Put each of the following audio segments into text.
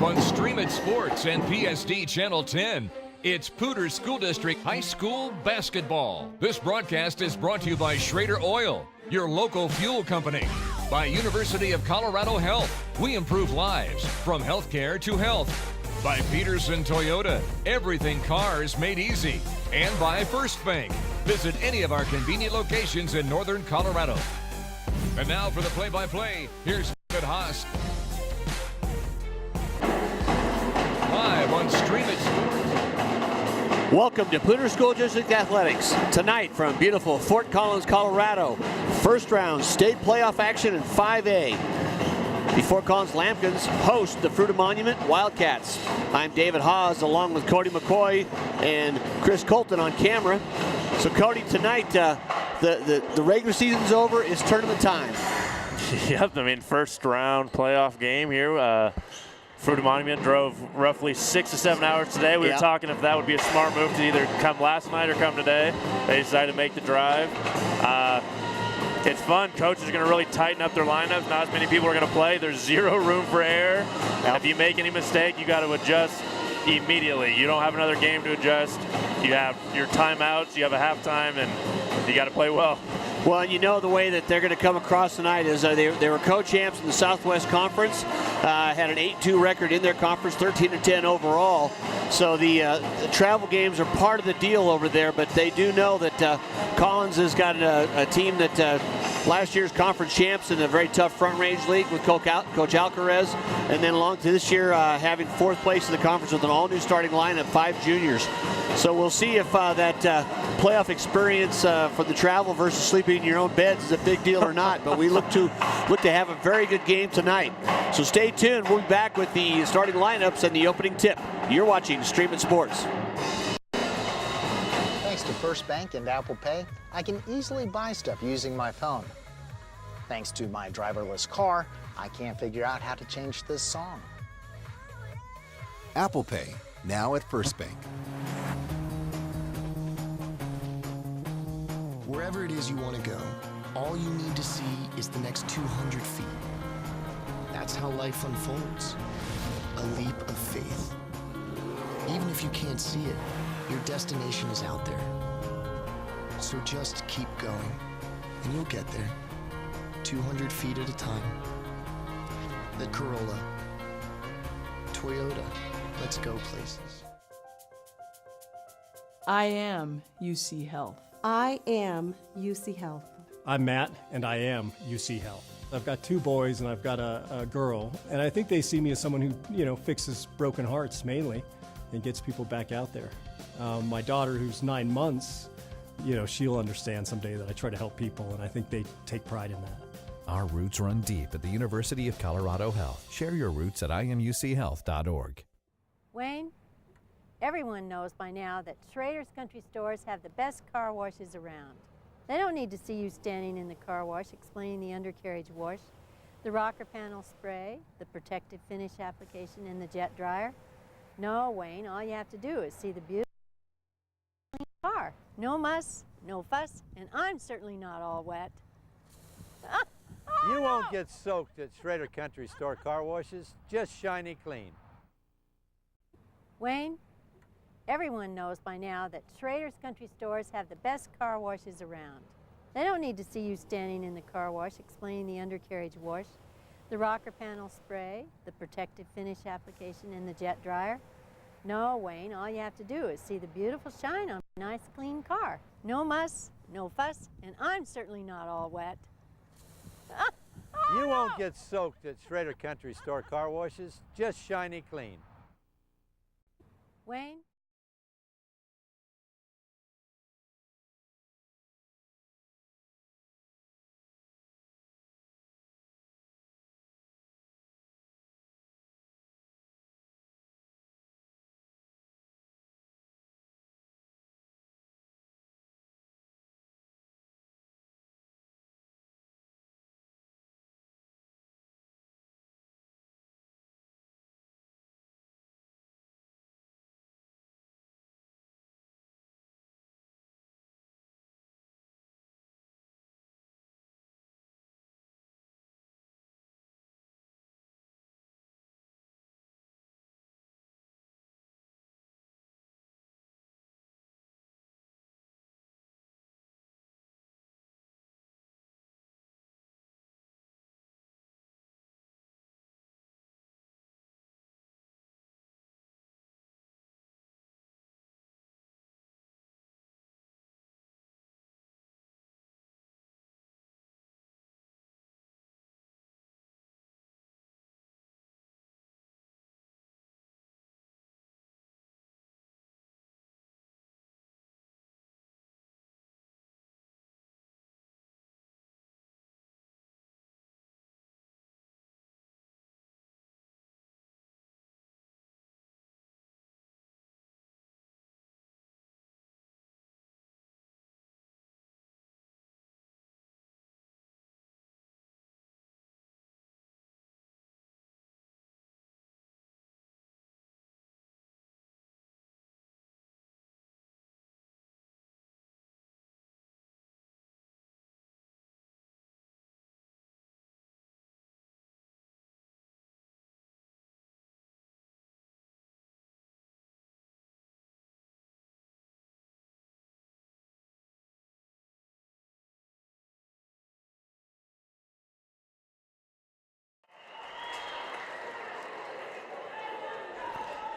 on Stream It Sports and PSD Channel 10. It's Poudre School District High School basketball. This broadcast is brought to you by Schrader Oil, your local fuel company. By University of Colorado Health, we improve lives from healthcare to health. By Pedersen Toyota, everything cars made easy. And by First Bank. Visit any of our convenient locations in northern Colorado. And now for the play-by-play, here's McCoy Haase. Live on Stream It Sports. Welcome to Poudre School District Athletics. Tonight from beautiful Fort Collins, Colorado. First round state playoff action in 5A. The Fort Collins Lambkins host the Fruita Monument Wildcats. I'm David Haase along with Cody McCoy and Chris Colton on camera. So Cody, tonight the regular season's over. It's tournament time. Yep, I mean first round playoff game here. Fruita Monument drove roughly 6 to 7 hours today. We were talking if that would be a smart move to either come last night or come today. They decided to make the drive. It's fun. Coaches are going to really tighten up their lineups. Not as many people are going to play. There's zero room for error. Yep. If you make any mistake, you got to adjust immediately. You don't have another game to adjust. You have your timeouts. You have a halftime, and you got to play well. Well, you know the way that they're going to come across tonight is they were co-champs in the Southwest Conference, had an 8-2 record in their conference, 13-10 overall. So the travel games are part of the deal over there, but they do know that Collins has got a team that last year's conference champs in a very tough Front Range League with Coach Alcaraz, and then along to this year having fourth place in the conference with an all-new starting line of 5 juniors. So we'll see if that playoff experience for the travel versus sleeping in your own beds is a big deal or not. But we look to have a very good game tonight. So stay tuned. We'll be back with the starting lineups and the opening tip. You're watching Stream It Sports. Thanks to First Bank and Apple Pay, I can easily buy stuff using my phone. Thanks to my driverless car, I can't figure out how to change this song. Apple Pay, now at First Bank. Wherever it is you want to go, all you need to see is the next 200 feet. That's how life unfolds. A leap of faith. Even if you can't see it, your destination is out there. So just keep going, and you'll get there. 200 feet at a time. The Corolla. Toyota. Let's go places. I am UC Health. I am UC Health. I'm Matt, and I am UC Health. I've got 2 boys, and I've got a girl, and I think they see me as someone who, fixes broken hearts mainly and gets people back out there. My daughter, who's 9 months, she'll understand someday that I try to help people, and I think they take pride in that. Our roots run deep at the University of Colorado Health. Share your roots at imuchealth.org. Wayne, everyone knows by now that Schrader's Country Stores have the best car washes around. They don't need to see you standing in the car wash explaining the undercarriage wash, the rocker panel spray, the protective finish application, and the jet dryer. No, Wayne, all you have to do is see the beautiful clean car. No muss, no fuss, and I'm certainly not all wet. You won't get soaked at Schrader Country Store car washes, just shiny clean. Wayne, everyone knows by now that Schrader's Country Stores have the best car washes around. They don't need to see you standing in the car wash explaining the undercarriage wash, the rocker panel spray, the protective finish application, and the jet dryer. No, Wayne, all you have to do is see the beautiful shine on a nice clean car. No muss, no fuss, and I'm certainly not all wet. You won't get soaked at Schrader Country Store car washes, just shiny clean. Wayne?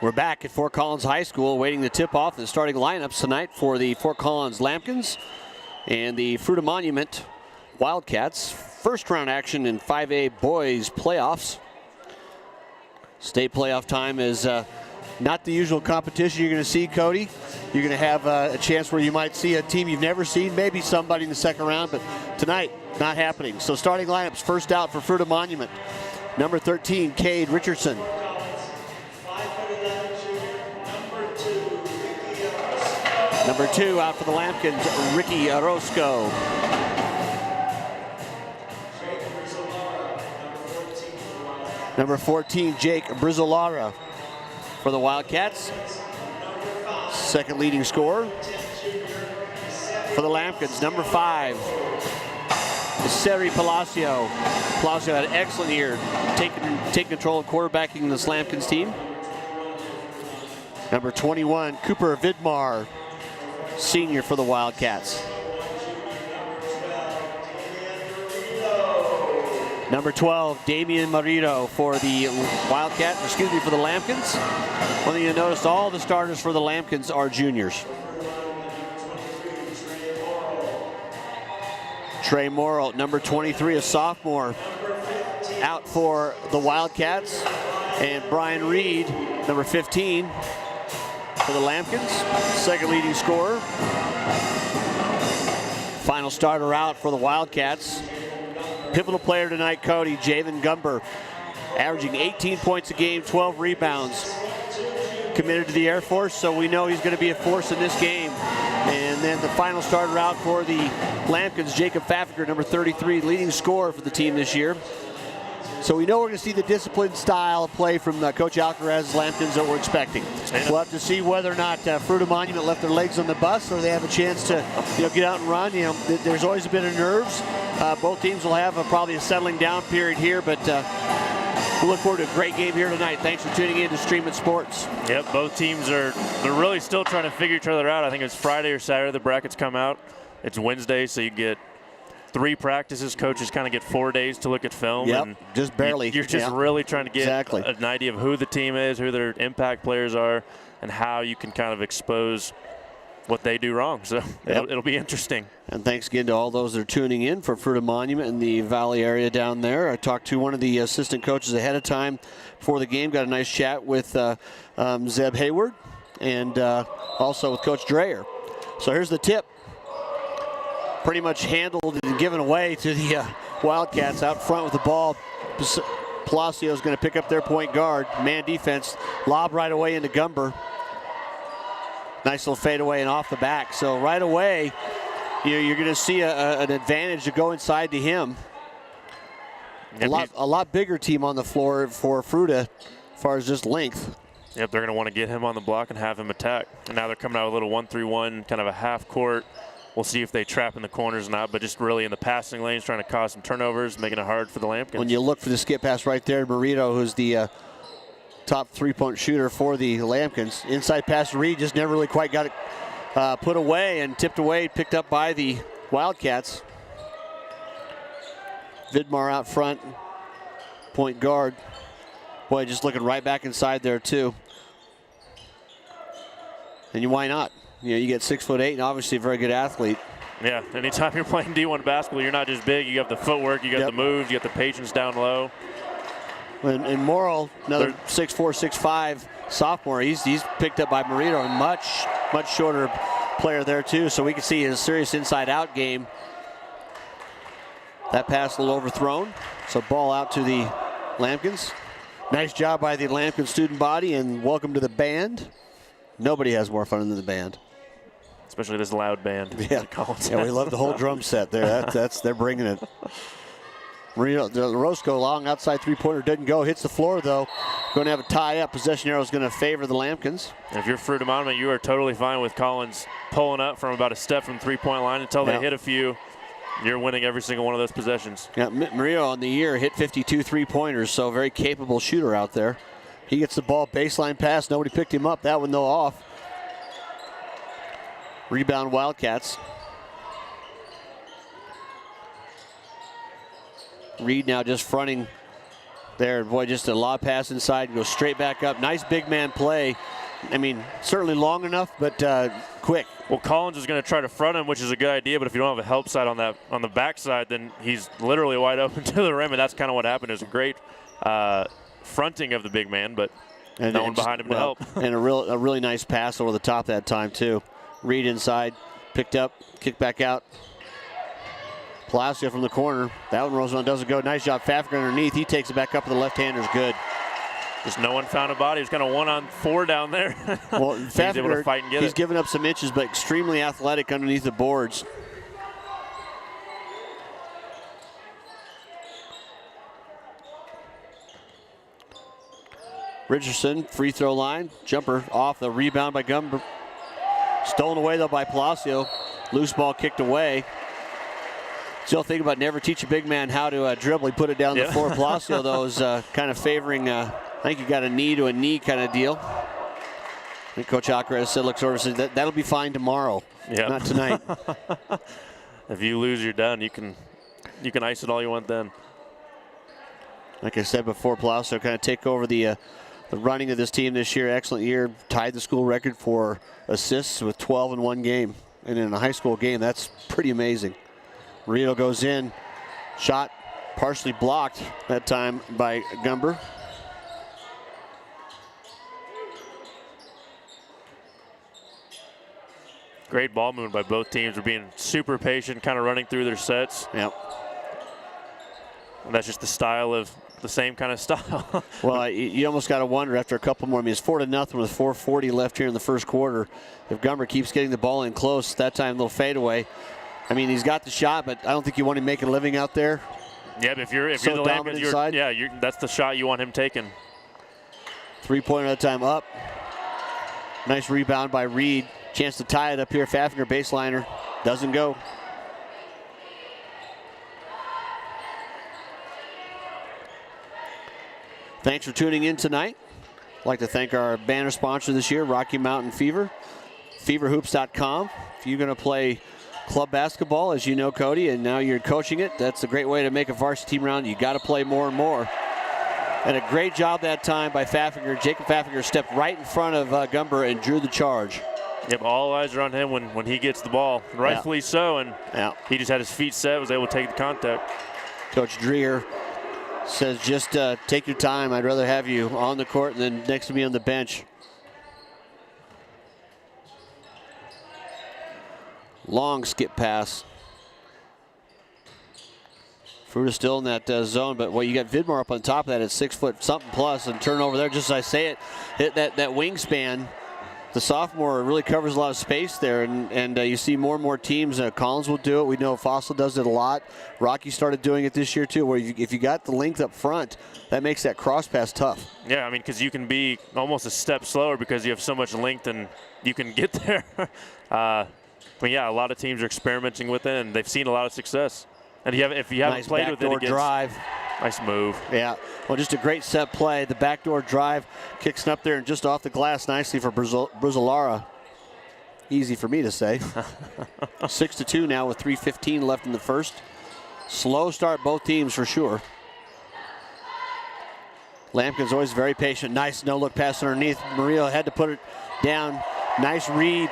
We're back at Fort Collins High School waiting to tip off the starting lineups tonight for the Fort Collins Lambkins and the Fruita Monument Wildcats. First round action in 5A boys playoffs. State playoff time is not the usual competition you're going to see, Cody. You're going to have a chance where you might see a team you've never seen, maybe somebody in the second round, but tonight, not happening. So starting lineups, first out for Fruita Monument. Number 13, Cade Richardson. Number 2 out for the Lambkins, Ricky Orozco. Number 14, Jake Brizolara for the Wildcats. Second leading scorer. For the Lambkins, number 5, Seri Palacio. Palacio had an excellent year, taking control of quarterbacking this Lambkins team. Number 21, Cooper Vidmar, senior for the Wildcats. Number 12, Damian Marito for the for the Lambkins. One thing you notice, all the starters for the Lambkins are juniors. Trey Morrill, number 23, a sophomore, out for the Wildcats. And Brian Reed, number 15, for the Lambkins, second leading scorer. Final starter out for the Wildcats. Pivotal player tonight, Cody, Javen Gumber, averaging 18 points a game, 12 rebounds. Committed to the Air Force, so we know he's going to be a force in this game. And then the final starter out for the Lambkins, Jacob Pfaffiger, number 33, leading scorer for the team this year. So we know we're going to see the disciplined style of play from Coach Alcaraz's Lambkins that we're expecting. We'll have to see whether or not Fruita Monument left their legs on the bus or they have a chance to get out and run. There's always a bit of nerves. Both teams will have probably a settling down period here, but we look forward to a great game here tonight. Thanks for tuning in to Stream It Sports. Yep, both teams they're really still trying to figure each other out. I think it's Friday or Saturday the brackets come out. It's Wednesday, so you get 3 practices. Coaches kind of get 4 days to look at film. Yep, and just barely. You're just really trying to get an idea of who the team is, who their impact players are, and how you can kind of expose what they do wrong. So it'll be interesting. And thanks again to all those that are tuning in for Fruita Monument in the Valley area down there. I talked to one of the assistant coaches ahead of time before the game. Got a nice chat with Zeb Hayward and also with Coach Dreyer. So here's the tip. Pretty much handled and given away to the Wildcats out front with the ball. Palacio is going to pick up their point guard. Man defense. Lob right away into Gumber. Nice little fadeaway and off the back. So right away, you're going to see an advantage to go inside to him. A lot bigger team on the floor for Fruita as far as just length. Yep, they're going to want to get him on the block and have him attack. And now they're coming out with a little 1-3-1, kind of a half court. We'll see if they trap in the corners or not, but just really in the passing lanes, trying to cause some turnovers, making it hard for the Lambkins. When you look for the skip pass right there, Marito, who's the top three-point shooter for the Lambkins. Inside pass to Reed, just never really quite got it put away and tipped away, picked up by the Wildcats. Vidmar out front, point guard. Boy, just looking right back inside there too. And why not? You get 6'8" and obviously a very good athlete. Yeah, anytime you're playing D1 basketball, you're not just big. You have the footwork, you got the moves, you got the patience down low. And Morrill, another 6'4", 6'5" sophomore. He's picked up by Marito, and much shorter player there too. So we can see his serious inside-out game. That pass a little overthrown. So ball out to the Lambkins. Nice job by the Lambkins student body, and welcome to the band. Nobody has more fun than the band. Especially this loud band. Yeah, we love the whole drum set there. They're bringing it. Roscoe, long outside three-pointer, doesn't go. Hits the floor, though. Going to have a tie-up. Possession arrow is going to favor the Lambkins. And if you're Fruita Monument, you are totally fine with Collins pulling up from about a step from three-point line until they hit a few. You're winning every single one of those possessions. Yeah, Murillo on the year hit 52 three-pointers, so very capable shooter out there. He gets the ball, baseline pass. Nobody picked him up. That one, though, off. Rebound Wildcats. Reed now just fronting there. Boy, just a lob pass inside, goes straight back up. Nice big man play. I mean, certainly long enough, but quick. Well, Collins is going to try to front him, which is a good idea, but if you don't have a help side on the backside, then he's literally wide open to the rim, and that's kind of what happened. It was a great fronting of the big man, but no one behind him to help. And a really nice pass over the top that time, too. Reed inside, picked up, kicked back out. Palacio from the corner. That one rolls on, doesn't go. Nice job, Pfaffinger underneath. He takes it back up with the left-hander's good. Just no one found a body. He's kind of 1-on-4 down there. Well, he's able to fight and get he's given up some inches, but extremely athletic underneath the boards. Richardson, free throw line, jumper off, the rebound by Gumber. Stolen away though by Palacio. Loose ball kicked away. Still think about never teach a big man how to dribble. He put it down the floor. Palacio though is kind of favoring, I think you got a knee to a knee kind of deal. I think Coach Alcaraz said, looks over and said, that'll be fine tomorrow, not tonight. If you lose, you're done. You can ice it all you want then. Like I said before, Palacio kind of take over the running of this team this year. Excellent year. Tied the school record for assists with 12 in one game. And in a high school game, that's pretty amazing. Murillo goes in. Shot partially blocked that time by Gumber. Great ball movement by both teams. They're being super patient, kind of running through their sets. Yep. And that's just the style of the same kind of style. Well, you almost got to wonder after a couple more. I mean, it's 4-0 with 4:40 left here in the first quarter. If Gumber keeps getting the ball in close, that time a little fadeaway. I mean, he's got the shot, but I don't think you want him making a living out there. Yeah, but if you're the Lambkins, that's the shot you want him taking. 3-pointer at the time up. Nice rebound by Reed. Chance to tie it up here. Pfaffinger baseliner. Doesn't go. Thanks for tuning in tonight. I'd like to thank our banner sponsor this year, Rocky Mountain Fever, feverhoops.com. If you're going to play club basketball, as you know, Cody, and now you're coaching it, that's a great way to make a varsity team around. You got to play more and more. And a great job that time by Pfaffinger. Jacob Pfaffinger stepped right in front of Gumber and drew the charge. Yep, all eyes are on him when he gets the ball. Rightfully so, and he just had his feet set, was able to take the contact. Coach Dreher says, just take your time. I'd rather have you on the court than next to me on the bench. Long skip pass. Fruita still in that zone, but you got Vidmar up on top of that at 6 foot something plus, and turn over there, just as I say it, hit that wingspan. The sophomore really covers a lot of space there, and you see more and more teams. Collins will do it. We know Fossil does it a lot. Rocky started doing it this year too, where if you got the length up front, that makes that cross pass tough. Yeah, I mean, because you can be almost a step slower because you have so much length and you can get there. But yeah, a lot of teams are experimenting with it, and they've seen a lot of success. And if you haven't played with it, it gets drive. Nice move. Yeah, well, just a great set play. The backdoor drive kicks up there and just off the glass nicely for Brizolara. Easy for me to say. 6-2 now with 3:15 left in the first. Slow start both teams for sure. Lambkins always very patient. Nice no-look pass underneath. Murillo had to put it down. Nice read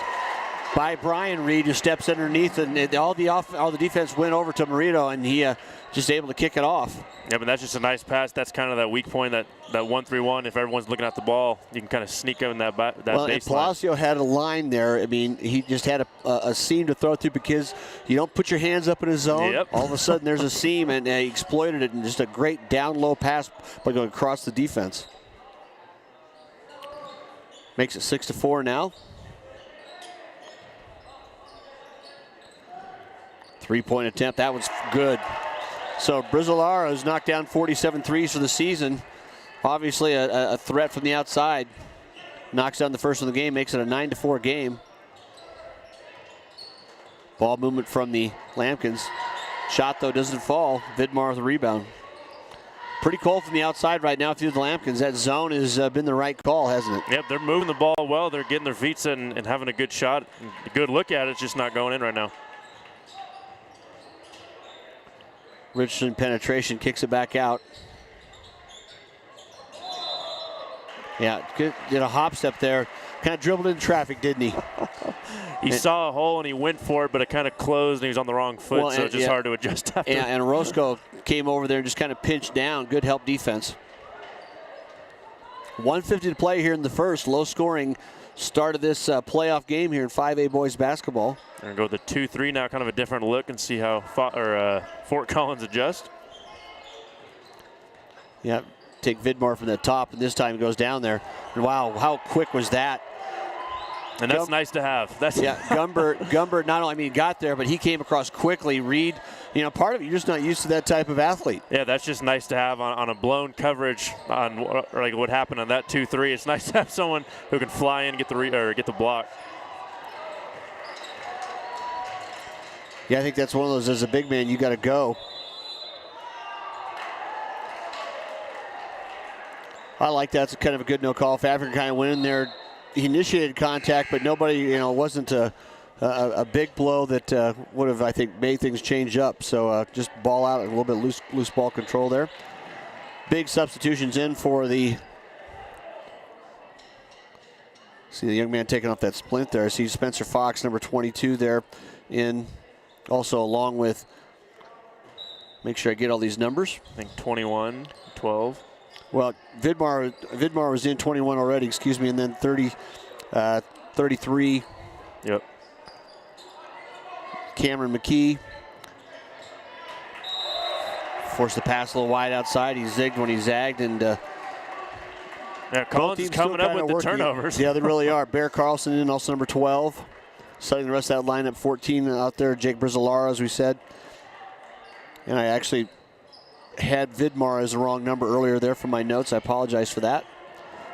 by Brian Reed, who steps underneath, and all the defense went over to Murillo, and he just able to kick it off. Yeah, but that's just a nice pass. That's kind of that weak point, that 1-3-1. If everyone's looking at the ball, you can kind of sneak in that baseline. And Palacio had a line there. I mean, he just had a seam to throw through because you don't put your hands up in his zone. Yep. All of a sudden, there's a seam, and he exploited it, and just a great down-low pass by going across the defense. Makes it 6-4 now. 3-point attempt. That was good. So Brizolara has knocked down 47 threes for the season. Obviously a threat from the outside. Knocks down the first of the game, makes it a 9-4 game. Ball movement from the Lambkins. Shot, though, doesn't fall. Vidmar with the rebound. Pretty cold from the outside right now through the Lambkins. That zone has been the right call, hasn't it? Yep, they're moving the ball well. They're getting their feet set and having a good shot. A good look at it. It's just not going in right now. Richardson penetration, kicks it back out. Yeah, good, did a hop step there. Kind of dribbled in traffic, didn't he? He saw a hole and he went for it, but it kind of closed and he was on the wrong foot, so it's just hard to adjust after. Yeah, and Orozco came over there and just kind of pinched down. Good help defense. 1:50 to play here in the first. Low scoring start of this playoff game here in 5A boys basketball. We're going to go with the 2-3 now, kind of a different look, and see how Fort Collins adjust. Yeah, take Vidmar from the top, and this time he goes down there. And wow, how quick was that? And that's nice to have. That's Gumbert not only got there, but he came across quickly. Reed, part of it, you're just not used to that type of athlete. Yeah, that's just nice to have on a blown coverage on like what happened on that 2-3. It's nice to have someone who can fly in and get the block. Yeah, I think that's one of those, as a big man, you got to go. I like that. It's kind of a good no call. If Africa kind of went in there, he initiated contact, but nobody, wasn't a big blow that would have, I think, made things change up. So just ball out, a little bit loose ball control there. Big substitutions in for the, see the young man taking off that splint there. See Spencer Fox, number 22 there in, also along with, make sure I get all these numbers. I think 21, 12. Well, Vidmar was in 21 already, and then 33. Yep. Cameron McKee. Forced the pass a little wide outside. He zigged when he zagged, and Collins is coming up with the turnovers. Yeah, they really are. Bear Carlson in, also number 12. Setting the rest of that lineup, 14 out there. Jake Brizzolara, as we said. And I actually had Vidmar as the wrong number earlier there from my notes. I apologize for that.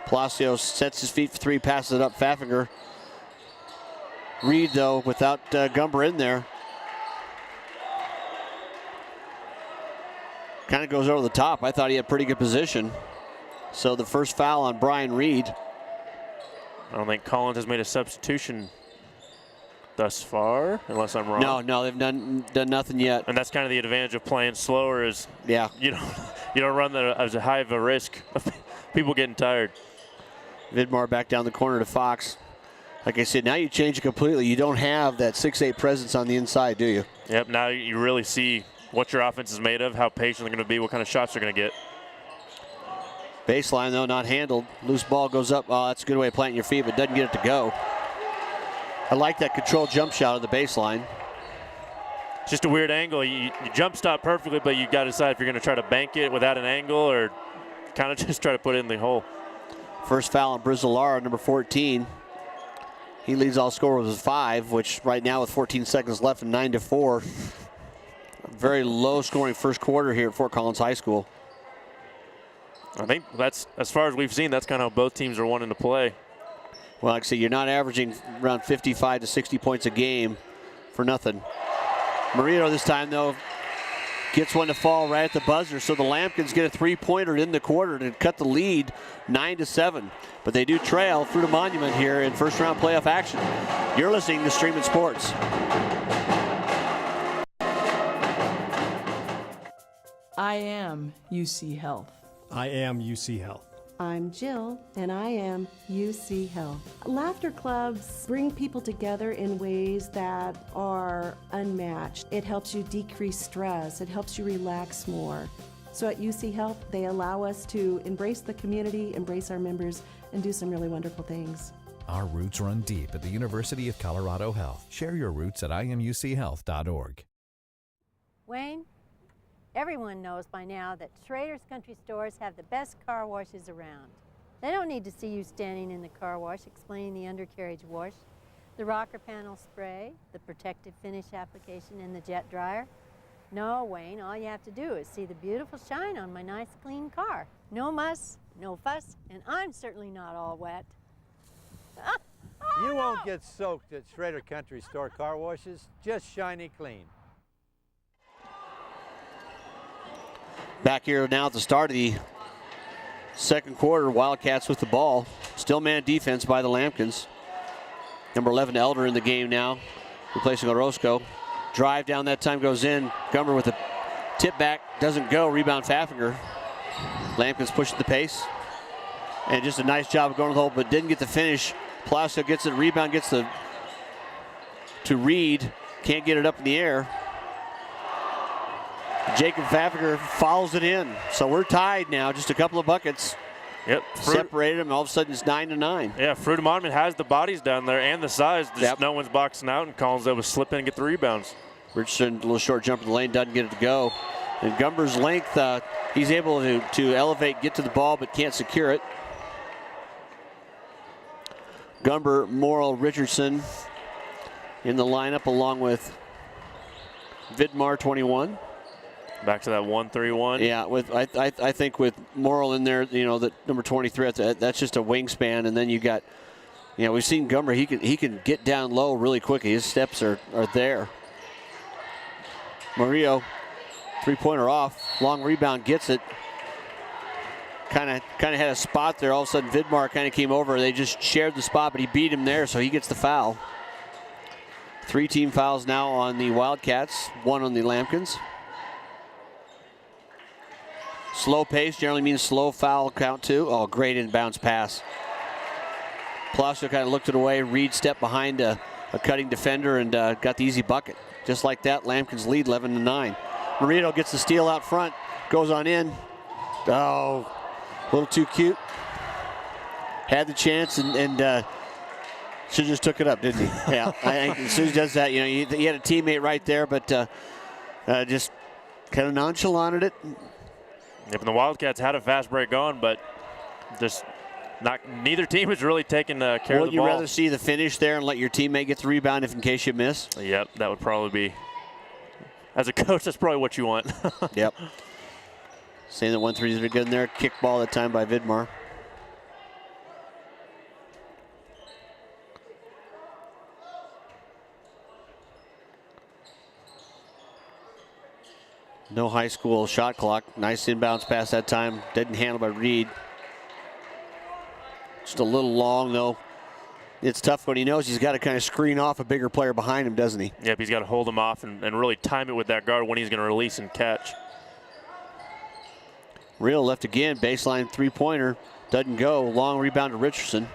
Palacios sets his feet for three, passes it up. Pfaffinger. Reed, though, without Gumber in there, kind of goes over the top. I thought he had pretty good position. So the first foul on Brian Reed. I don't think Collins has made a substitution thus far, unless I'm wrong. No, they've done nothing yet. And that's kind of the advantage of playing slower, is you don't run as high of a risk of people getting tired. Vidmar back down the corner to Fox. Like I said, now you change it completely. You don't have that 6'8" presence on the inside, do you? Yep, now you really see what your offense is made of, how patient they're going to be, what kind of shots they're going to get. Baseline, though, not handled. Loose ball goes up. Oh, that's a good way of planting your feet, but doesn't get it to go. I like that controlled jump shot on the baseline. Just a weird angle. You jump stop perfectly, but you got to decide if you're going to try to bank it without an angle or kind of just try to put it in the hole. First foul on Brizzolara, number 14. He leads all scorers with 5, which right now with 14 seconds left and 9-4. Very low scoring first quarter here at Fort Collins High School. I think that's, as far as we've seen, that's kind of how both teams are wanting to play. Well, like I say, you're not averaging around 55 to 60 points a game for nothing. Marino this time, though, gets one to fall right at the buzzer, so the Lambkins get a three-pointer in the quarter to cut the lead 9-7. But they do trail Fruita Monument here in first-round playoff action. You're listening to Streaming Sports. I am UC Health. I am UC Health. I'm Jill, and I am UC Health. Laughter clubs bring people together in ways that are unmatched. It helps you decrease stress. It helps you relax more. So at UC Health, they allow us to embrace the community, embrace our members, and do some really wonderful things. Our roots run deep at the University of Colorado Health. Share your roots at imuchealth.org. Wayne, everyone knows by now that Schrader's Country Stores have the best car washes around. They don't need to see you standing in the car wash explaining the undercarriage wash, the rocker panel spray, the protective finish application, and the jet dryer. No, Wayne, all you have to do is see the beautiful shine on my nice clean car. No muss, no fuss, and I'm certainly not all wet. You won't get soaked at Schrader Country Store car washes, just shiny clean. Back here now at the start of the second quarter, Wildcats with the ball. Still man defense by the Lambkins. Number 11, Elder, in the game now, replacing Orozco. Drive down that time goes in. Gumber with a tip back, doesn't go. Rebound Pfaffinger. Lambkins pushing the pace. And just a nice job of going to the hole, but didn't get the finish. Palacio gets it, rebound, gets to Reed. Can't get it up in the air. Jacob Pfaffiger fouls it in. So we're tied now, just a couple of buckets. Yep. Separated them, all of a sudden it's 9-9. Yeah, Fruita Monument has the bodies down there and the size. Just no one's boxing out, and Collins able to slip in and get the rebounds. Richardson, a little short jump in the lane, doesn't get it to go. And Gumber's length, he's able to elevate, get to the ball, but can't secure it. Gumber, Morrill, Richardson in the lineup along with Vidmar, 21. Back to that 1-3-1. Yeah, I think with Morrill in there, the number 23, that's just a wingspan, and then you got, we've seen Gumber. He can get down low really quickly. His steps are there. Murillo, three-pointer off, long rebound, gets it. Kind of had a spot there. All of a sudden, Vidmar kind of came over. They just shared the spot, but he beat him there, so he gets the foul. 3 team fouls now on the Wildcats, 1 on the Lambkins. Slow pace generally means slow foul count too. Oh, great inbounds pass. Palacio kind of looked it away. Reed stepped behind a cutting defender and got the easy bucket. Just like that, Lambkins lead 11-9. Marino gets the steal out front, goes on in. Oh, a little too cute. Had the chance and should have just took it up, didn't he? Yeah, I think as soon as he does that, he had a teammate right there, but just kind of nonchalanted it. Yep, and the Wildcats had a fast break going, but just neither team is really taking care of the ball. Would you rather see the finish there and let your teammate get the rebound if in case you miss? Yep, that would probably be, as a coach, that's probably what you want. Yep. Saying that 1-3 is good in there. Kick ball that time by Vidmar. No high school shot clock. Nice inbounds pass that time. Didn't handle by Reed. Just a little long, though. It's tough when he knows he's got to kind of screen off a bigger player behind him, doesn't he? Yep, he's got to hold him off and really time it with that guard when he's going to release and catch. Real left again. Baseline three-pointer. Doesn't go. Long rebound to Richardson.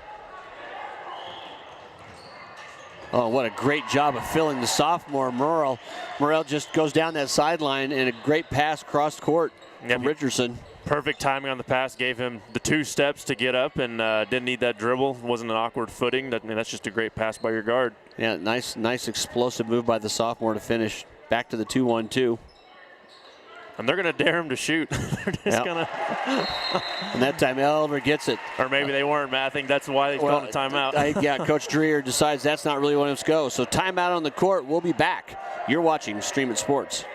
Oh, what a great job of filling the sophomore, Morrill. Morrill just goes down that sideline and a great pass cross court from Richardson. Perfect timing on the pass. Gave him the 2 steps to get up and didn't need that dribble. Wasn't an awkward footing. That's just a great pass by your guard. Yeah, nice explosive move by the sophomore to finish. Back to the 2-1-2. And they're going to dare him to shoot. They're just going to. And that time Elder gets it. Or maybe they weren't, Matt. I think that's why they called a timeout. Yeah, Coach Dreher decides that's not really what it's go. So timeout on the court. We'll be back. You're watching Stream It Sports.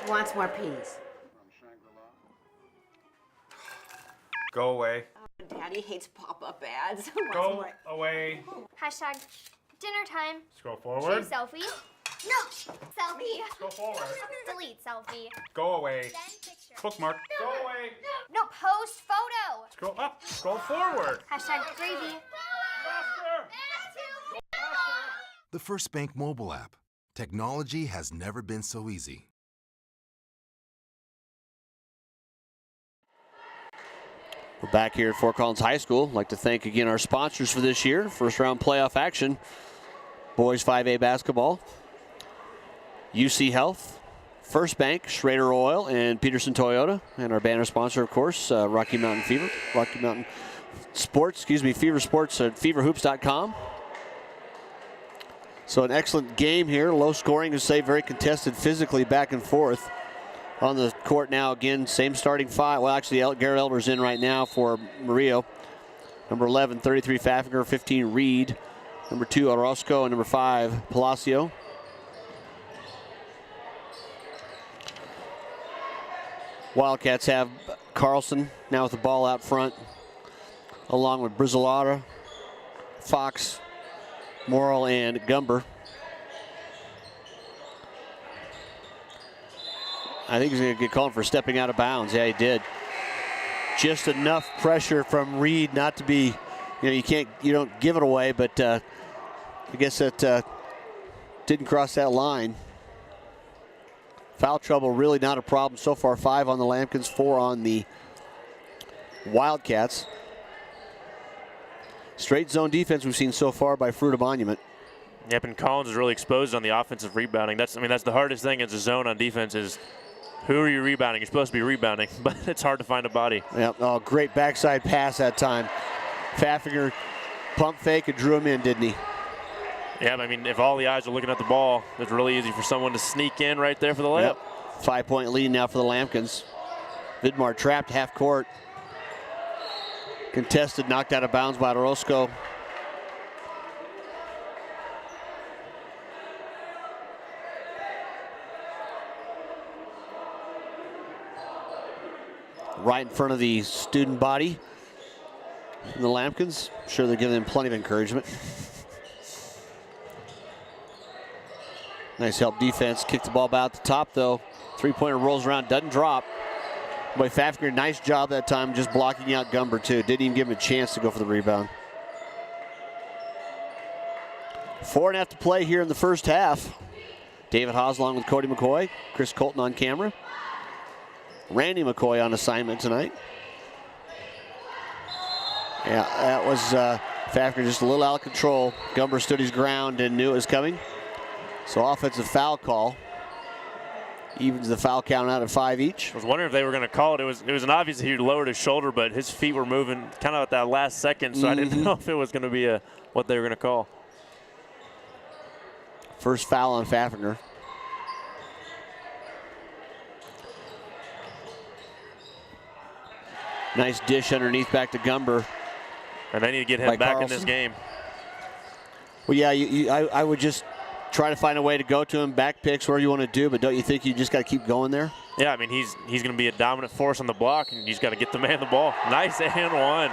Wants more peas. Go away. Oh, Daddy hates pop-up ads. Go away. Hashtag dinner time. Scroll forward. Choose selfie. No. Selfie. Go forward. Delete selfie. Go away. Then picture. Bookmark. Go away. No, post photo. Scroll up. Scroll forward. Hashtag gravy. The First Bank mobile app. Technology has never been so easy. We're back here at Fort Collins High School. I'd like to thank again our sponsors for this year. First round playoff action. Boys 5A basketball. UC Health, First Bank, Schrader Oil, and Pedersen Toyota. And our banner sponsor, of course, Rocky Mountain Sports, Fever Sports at feverhoops.com. So an excellent game here. Low scoring, to say, very contested physically back and forth. On the court now again, same starting 5. Well, actually, Garrett Elder's in right now for Murillo. Number 11, 33 Pfaffiger, 15 Reed. Number 2, Orozco, and number 5, Palacio. Wildcats have Carlson now with the ball out front, along with Brizzolata, Fox, Morrill, and Gumber. I think he's going to get called for stepping out of bounds. Yeah, he did. Just enough pressure from Reed not to be, you don't give it away, but I guess that didn't cross that line. Foul trouble really not a problem so far. 5 on the Lambkins, 4 on the Wildcats. Straight zone defense we've seen so far by Fruita Monument. Yep, and Collins is really exposed on the offensive rebounding. That's the hardest thing as a zone on defense is who are you rebounding? You're supposed to be rebounding, but it's hard to find a body. Yep. Oh, great backside pass that time. Pfaffinger pump fake and drew him in, didn't he? Yeah, I mean, if all the eyes are looking at the ball, it's really easy for someone to sneak in right there for the layup. Yep. 5-point lead now for the Lambkins. Vidmar trapped half court. Contested, knocked out of bounds by Orozco. Right in front of the student body. And the Lambkins, I'm sure they're giving them plenty of encouragement. Nice help defense. Kicked the ball about at the top though. Three-pointer rolls around, doesn't drop. Boy, Pfaffinger, nice job that time just blocking out Gumber too. Didn't even give him a chance to go for the rebound. 4.5 to play here in the first half. David Haase along with Cody McCoy. Chris Colton on camera. Randy McCoy on assignment tonight. Yeah, that was Pfaffinger just a little out of control. Gumber stood his ground and knew it was coming. So offensive foul call. Evens the foul count out at 5 each. I was wondering if they were going to call it. It was an obvious he lowered his shoulder, but his feet were moving kind of at that last second, so I didn't know if it was going to be what they were going to call. First foul on Pfaffinger. Nice dish underneath back to Gumber. And they need to get him back in this game. Well, yeah, I would just try to find a way to go to him, back picks, whatever you want to do, but don't you think you just got to keep going there? Yeah, I mean, he's going to be a dominant force on the block, and he's got to get the man the ball. Nice and one.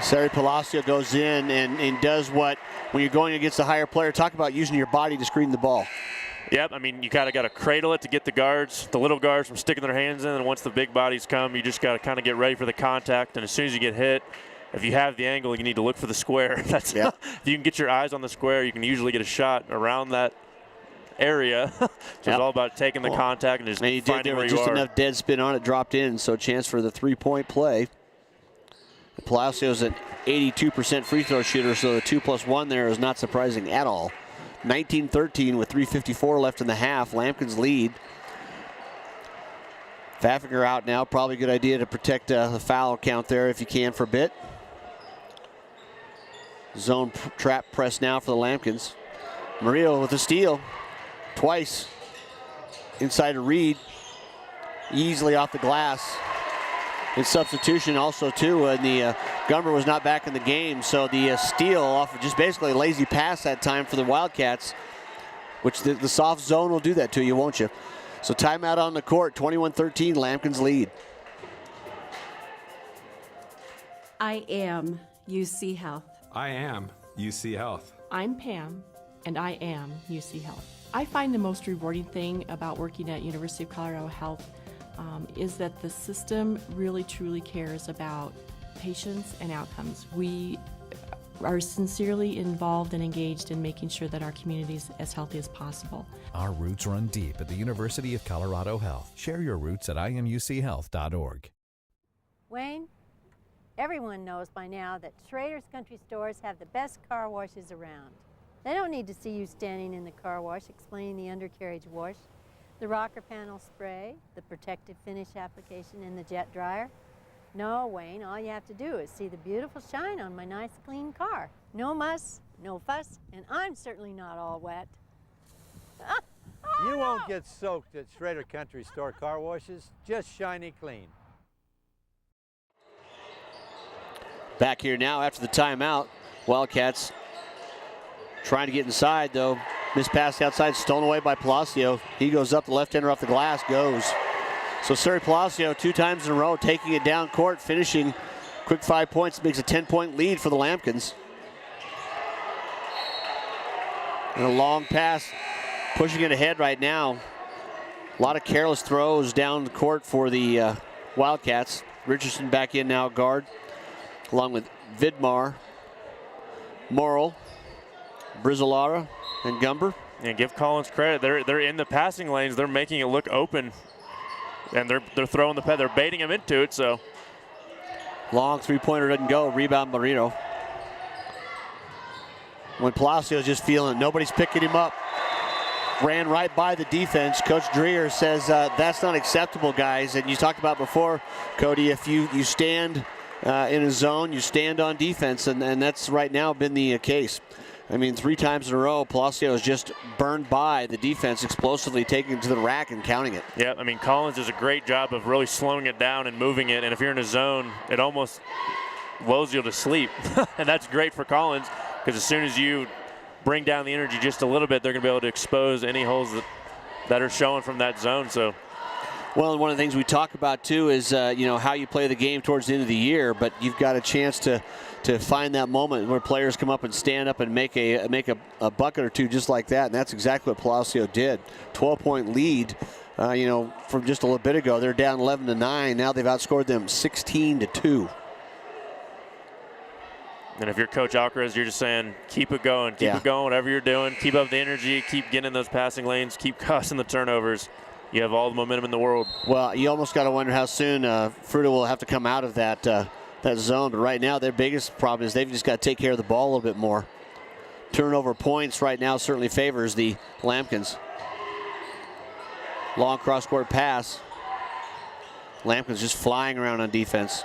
Sari Palacio goes in and does what, when you're going against a higher player, talk about using your body to screen the ball. Yep, I mean, you kind of got to cradle it to get the guards, the little guards from sticking their hands in, and once the big bodies come, you just got to kind of get ready for the contact, and as soon as you get hit, if you have the angle, you need to look for the square. That's if you can get your eyes on the square, you can usually get a shot around that area. So it's all about taking the contact and just finding where you just are. Enough dead spin on it, dropped in, so chance for the three-point play. Palacio's an 82% free throw shooter, so the 2+1 there is not surprising at all. 19-13 with 3:54 left in the half. Lambkins lead. Pfaffinger out now. Probably a good idea to protect the foul count there if you can for a bit. Zone trap press now for the Lambkins. Murillo with a steal. Twice. Inside to Reed. Easily off the glass. In substitution also too, and the Gumber was not back in the game, so the steal off of just basically a lazy pass that time for the Wildcats, which the soft zone will do that to you, won't you? So timeout on the court, 21-13, Lambkins lead. I am UC Health. I am UC Health. I'm Pam, and I am UC Health. I find the most rewarding thing about working at University of Colorado Health is that the system really truly cares about patients and outcomes. We are sincerely involved and engaged in making sure that our community is as healthy as possible. Our roots run deep at the University of Colorado Health. Share your roots at imuchealth.org. Wayne, everyone knows by now that Schrader's Country Stores have the best car washes around. They don't need to see you standing in the car wash explaining the undercarriage wash, the rocker panel spray, the protective finish application, and the jet dryer. No, Wayne, all you have to do is see the beautiful shine on my nice clean car. No muss, no fuss, and I'm certainly not all wet. You won't get soaked at Schrader Country Store car washes, just shiny clean. Back here now after the timeout. Wildcats trying to get inside though. Missed pass outside, stolen away by Palacio. He goes up, the left-hander off the glass, goes. So Sari Palacio 2 times in a row, taking it down court, finishing quick 5 points, makes a 10-point lead for the Lambkins. And a long pass, pushing it ahead right now. A lot of careless throws down the court for the Wildcats. Richardson back in now, guard, along with Vidmar, Morrill, Brizolara, and Gumber. And give Collins credit. They're in the passing lanes. They're making it look open, and they're throwing the pad. They're baiting him into it. So Long three-pointer doesn't go. Rebound Marino. When Palacio's just feeling it, nobody's picking him up. Ran right by the defense. Coach Dreher says that's not acceptable, guys. And you talked about before, Cody, if you stand in a zone, you stand on defense, and that's right now been the case. I mean, 3 times in a row, Palacio has just burned by the defense explosively, taking it to the rack and counting it. Yeah, I mean, Collins does a great job of really slowing it down and moving it. And if you're in a zone, it almost lulls you to sleep. And that's great for Collins, because as soon as you bring down the energy just a little bit, they're going to be able to expose any holes that are showing from that zone. So, well, and one of the things we talk about too is how you play the game towards the end of the year, but you've got a chance to find that moment where players come up and stand up and make a bucket or two just like that, and that's exactly what Palacio did. 12-point lead, from just a little bit ago. They're down 11-9. Now they've outscored them 16-2. And if you're Coach Alcaraz, you're just saying, keep it going, whatever you're doing, keep up the energy, keep getting in those passing lanes, keep causing the turnovers. You have all the momentum in the world. Well, you almost got to wonder how soon Fruita will have to come out of that zone. But right now, their biggest problem is they've just got to take care of the ball a little bit more. Turnover points right now certainly favors the Lambkins. Long cross-court pass. Lambkins just flying around on defense.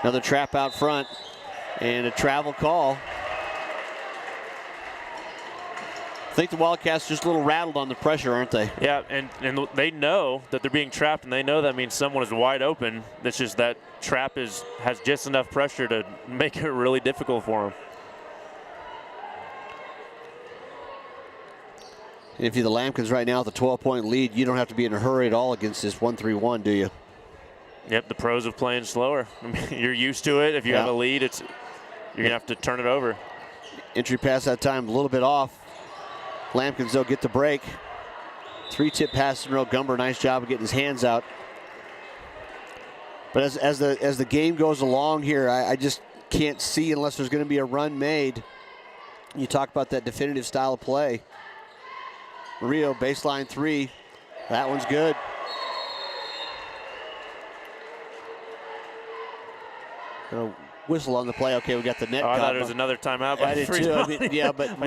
Another trap out front. And a travel call. I think the Wildcats just a little rattled on the pressure, aren't they? Yeah, and they know that they're being trapped, and they know that means someone is wide open. It's just that trap has just enough pressure to make it really difficult for them. And if you're the Lambkins right now with a 12-point lead, you don't have to be in a hurry at all against this 1-3-1, do you? Yep, the pros of playing slower. I mean, you're used to it. If you have a lead, you're going to have to turn it over. Entry pass that time a little bit off. Lambkins, though, get the break. 3-tip pass in a row. Gumber, nice job of getting his hands out. But as the game goes along here, I just can't see unless there's going to be a run made. You talk about that definitive style of play. Rio, baseline 3. That one's good. Whistle on the play. Okay, we got the net. I thought it was another timeout. I did too. But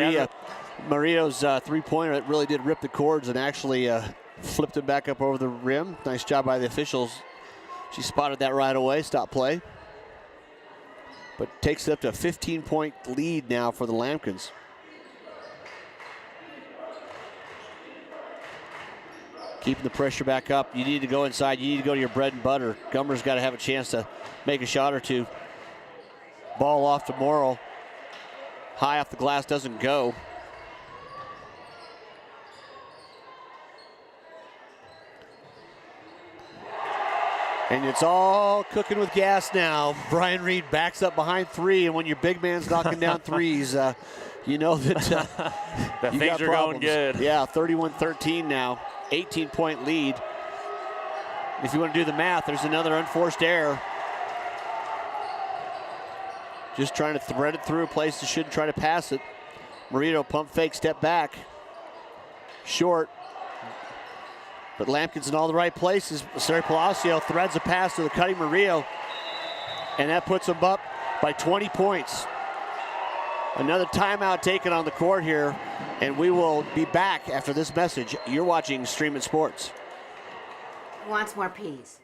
Mario's three-pointer, it really did rip the cords and actually flipped it back up over the rim. Nice job by the officials. She spotted that right away. Stop play. But takes it up to a 15-point lead now for the Lambkins. Keeping the pressure back up. You need to go inside. You need to go to your bread and butter. Gummer's got to have a chance to make a shot or two. Ball off to Morrill. High off the glass, doesn't go. And it's all cooking with gas now. Brian Reed backs up behind 3, and when your big man's knocking down threes, you know that you things got are problems. going good. Yeah, 31-13 now. 18-point lead. If you want to do the math, there's another unforced error. Just trying to thread it through a place that shouldn't try to pass it. Marino pump fake, step back. Short. But Lambkins in all the right places. Sari Palacio threads a pass to the cutting Murillo. And that puts them up by 20 points. Another timeout taken on the court here. And we will be back after this message. You're watching Stream It Sports. Wants more peas.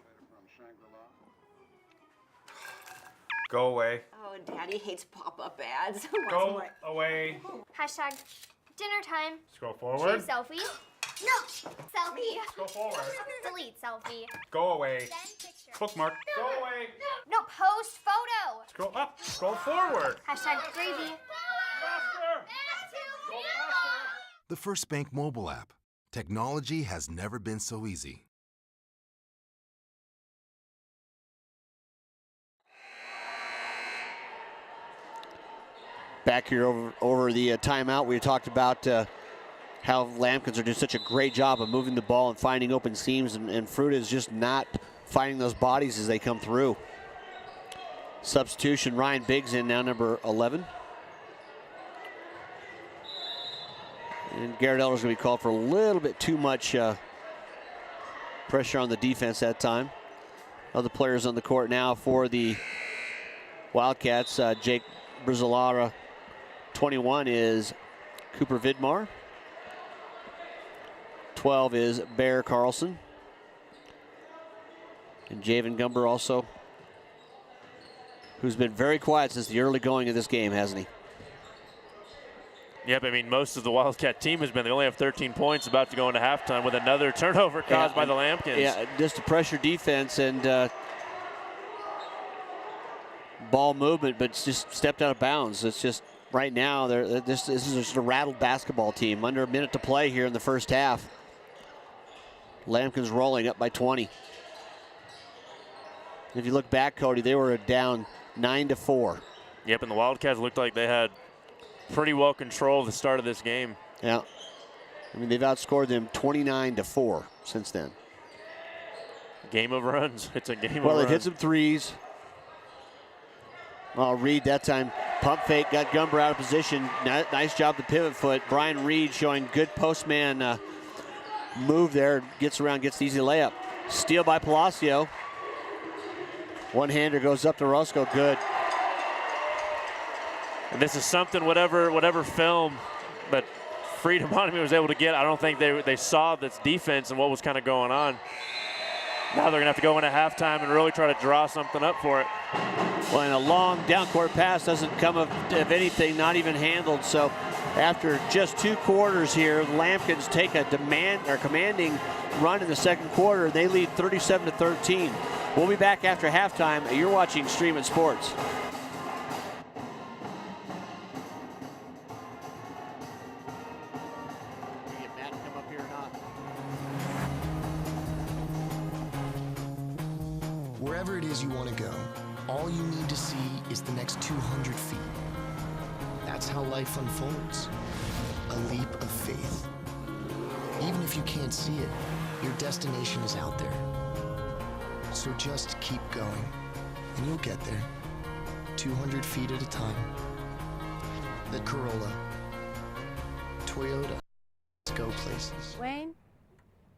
Go away. Oh, Daddy hates pop-up ads. Go away. Hashtag dinner time. Scroll forward. Choose selfie. No. Selfie. Go forward. Delete selfie. Go away. Then picture. Bookmark. Go away. No, post photo. Scroll up. Scroll forward. Hashtag gravy. The First Bank mobile app. Technology has never been so easy. Back here over the timeout, we talked about how Lambkins are doing such a great job of moving the ball and finding open seams, and Fruita is just not finding those bodies as they come through. Substitution, Ryan Biggs in now, number 11. And Garrett Eller's going to be called for a little bit too much pressure on the defense that time. Other players on the court now for the Wildcats. Jake Brizolara. 21 is Cooper Vidmar. 12 is Bear Carlson. And Javen Gumber also, who's been very quiet since the early going of this game, hasn't he? Yep, I mean, most of the Wildcat team has been, they only have 13 points, about to go into halftime with another turnover caused by the Lambkins. Yeah, just a pressure defense and ball movement, but it's just stepped out of bounds. It's just right now, this is just a rattled basketball team. Under a minute to play here in the first half. Lambkins rolling up by 20. If you look back, Cody, they were down 9-4. Yep, and the Wildcats looked like they had pretty well control of the start of this game. Yeah. I mean, they've outscored them 29-4 since then. Game of runs. It's a game of runs. Well, they've hit some threes. Well, Reed that time pump fake, got Gumber out of position. Nice job the pivot foot. Brian Reed showing good postman move there. Gets around, gets the easy layup. Steal by Palacio. One-hander goes up to Roscoe. Good. And this is something, whatever film that Fruita was able to get, I don't think they saw this defense and what was kind of going on. Now they're going to have to go into halftime and really try to draw something up for it. Well, and a long down-court pass doesn't come of anything, not even handled. So after just 2 quarters here, the Lambkins take a commanding run in the second quarter. They lead 37-13. We'll be back after halftime. You're watching Stream It Sports. Wherever it is you want to go, all you need to see is the next 200 feet. That's how life unfolds. A leap of faith. Even if you can't see it, your destination is out there. So just keep going, and you'll get there. 200 feet at a time. The Corolla. Toyota. Let's go places. Wayne,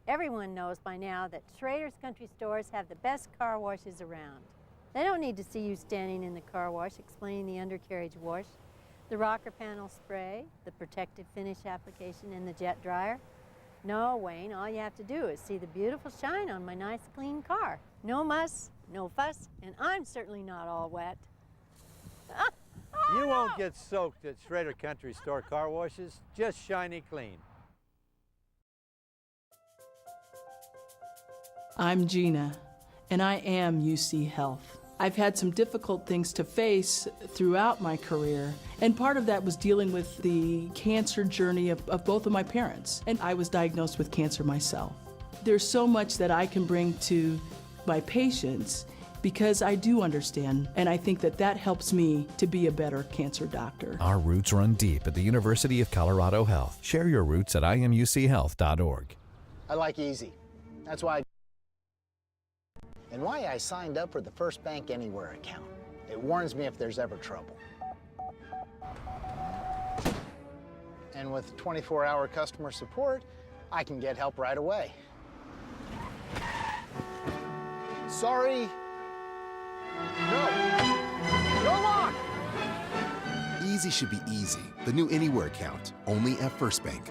everyone knows by now that Schrader's Country Stores have the best car washes around. They don't need to see you standing in the car wash explaining the undercarriage wash, the rocker panel spray, the protective finish application, and the jet dryer. No, Wayne, all you have to do is see the beautiful shine on my nice clean car. No muss, no fuss, and I'm certainly not all wet. You won't get soaked at Schrader Country Store car washes, just shiny clean. I'm Gina, and I am UC Health. I've had some difficult things to face throughout my career, and part of that was dealing with the cancer journey of both of my parents, and I was diagnosed with cancer myself. There's so much that I can bring to my patients because I do understand, and I think that helps me to be a better cancer doctor. Our roots run deep at the University of Colorado Health. Share your roots at imuchealth.org. I like easy. That's why and why I signed up for the First Bank Anywhere account. It warns me if there's ever trouble. And with 24-hour customer support, I can get help right away. Sorry. No. Go on! Easy should be easy. The new Anywhere account, only at First Bank.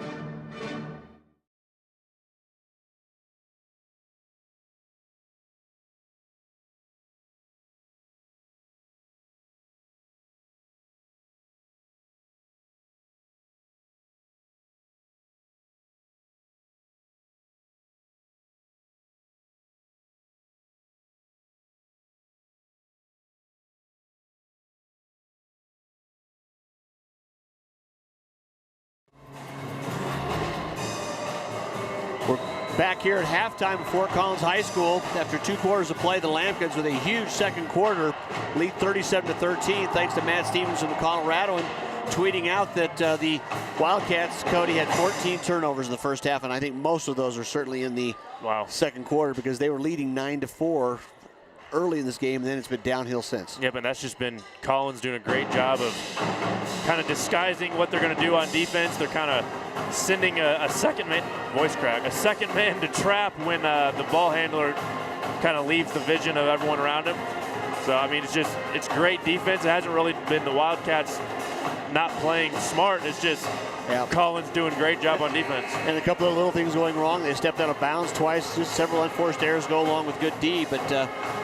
Back here at halftime at Fort Collins High School. After 2 quarters of play, the Lambkins with a huge second quarter lead 37-13 thanks to Matt Stevens from Colorado, and tweeting out that the Wildcats, Cody, had 14 turnovers in the first half, and I think most of those are certainly in the second quarter because they were leading 9-4 early in this game, and then it's been downhill since. Yeah, but that's just been Collins doing a great job of kind of disguising what they're going to do on defense. They're kind of sending a second man, a second man to trap when the ball handler kind of leaves the vision of everyone around him. So, I mean, it's great defense. It hasn't really been the Wildcats not playing smart. It's just Collins doing a great job on defense. And a couple of little things going wrong. They stepped out of bounds twice. Just several unforced errors go along with good D. But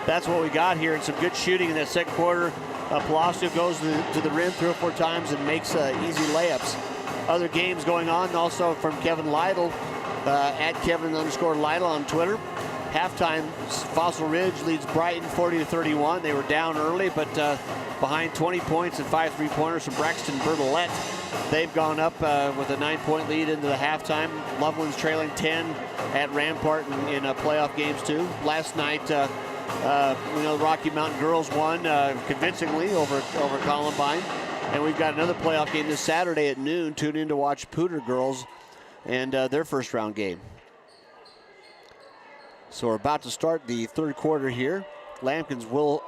that's what we got here. And some good shooting in that second quarter. Palacio goes to the rim 3 or 4 times and makes easy layups. Other games going on also from Kevin Lytle, at Kevin_Lytle on Twitter. Halftime, Fossil Ridge leads Brighton 40-31. They were down early, but behind 20 points and 5 3-pointers from Braxton Bertolette. They've gone up with a 9-point lead into the halftime. Loveland's trailing 10 at Rampart in playoff games too. Last night, we know the Rocky Mountain girls won convincingly over Columbine. And we've got another playoff game this Saturday at noon. Tune in to watch Poudre girls and their first round game. So we're about to start the third quarter here. Lambkins will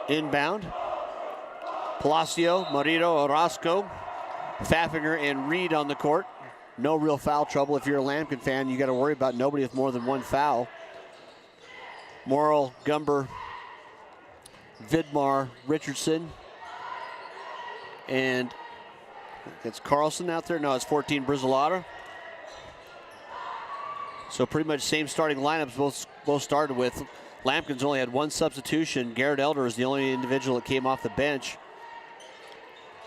inbound. Palacio, Morito, Orozco, Pfaffinger, and Reed on the court. No real foul trouble. If you're a Lambkin fan, you got to worry about nobody with more than 1 foul. Morrill, Gumber, Vidmar, Richardson, and it's Carlson out there. No, it's 14 Brizzolata. So pretty much same starting lineups both started with. Lambkins only had 1 substitution. Garrett Elder is the only individual that came off the bench.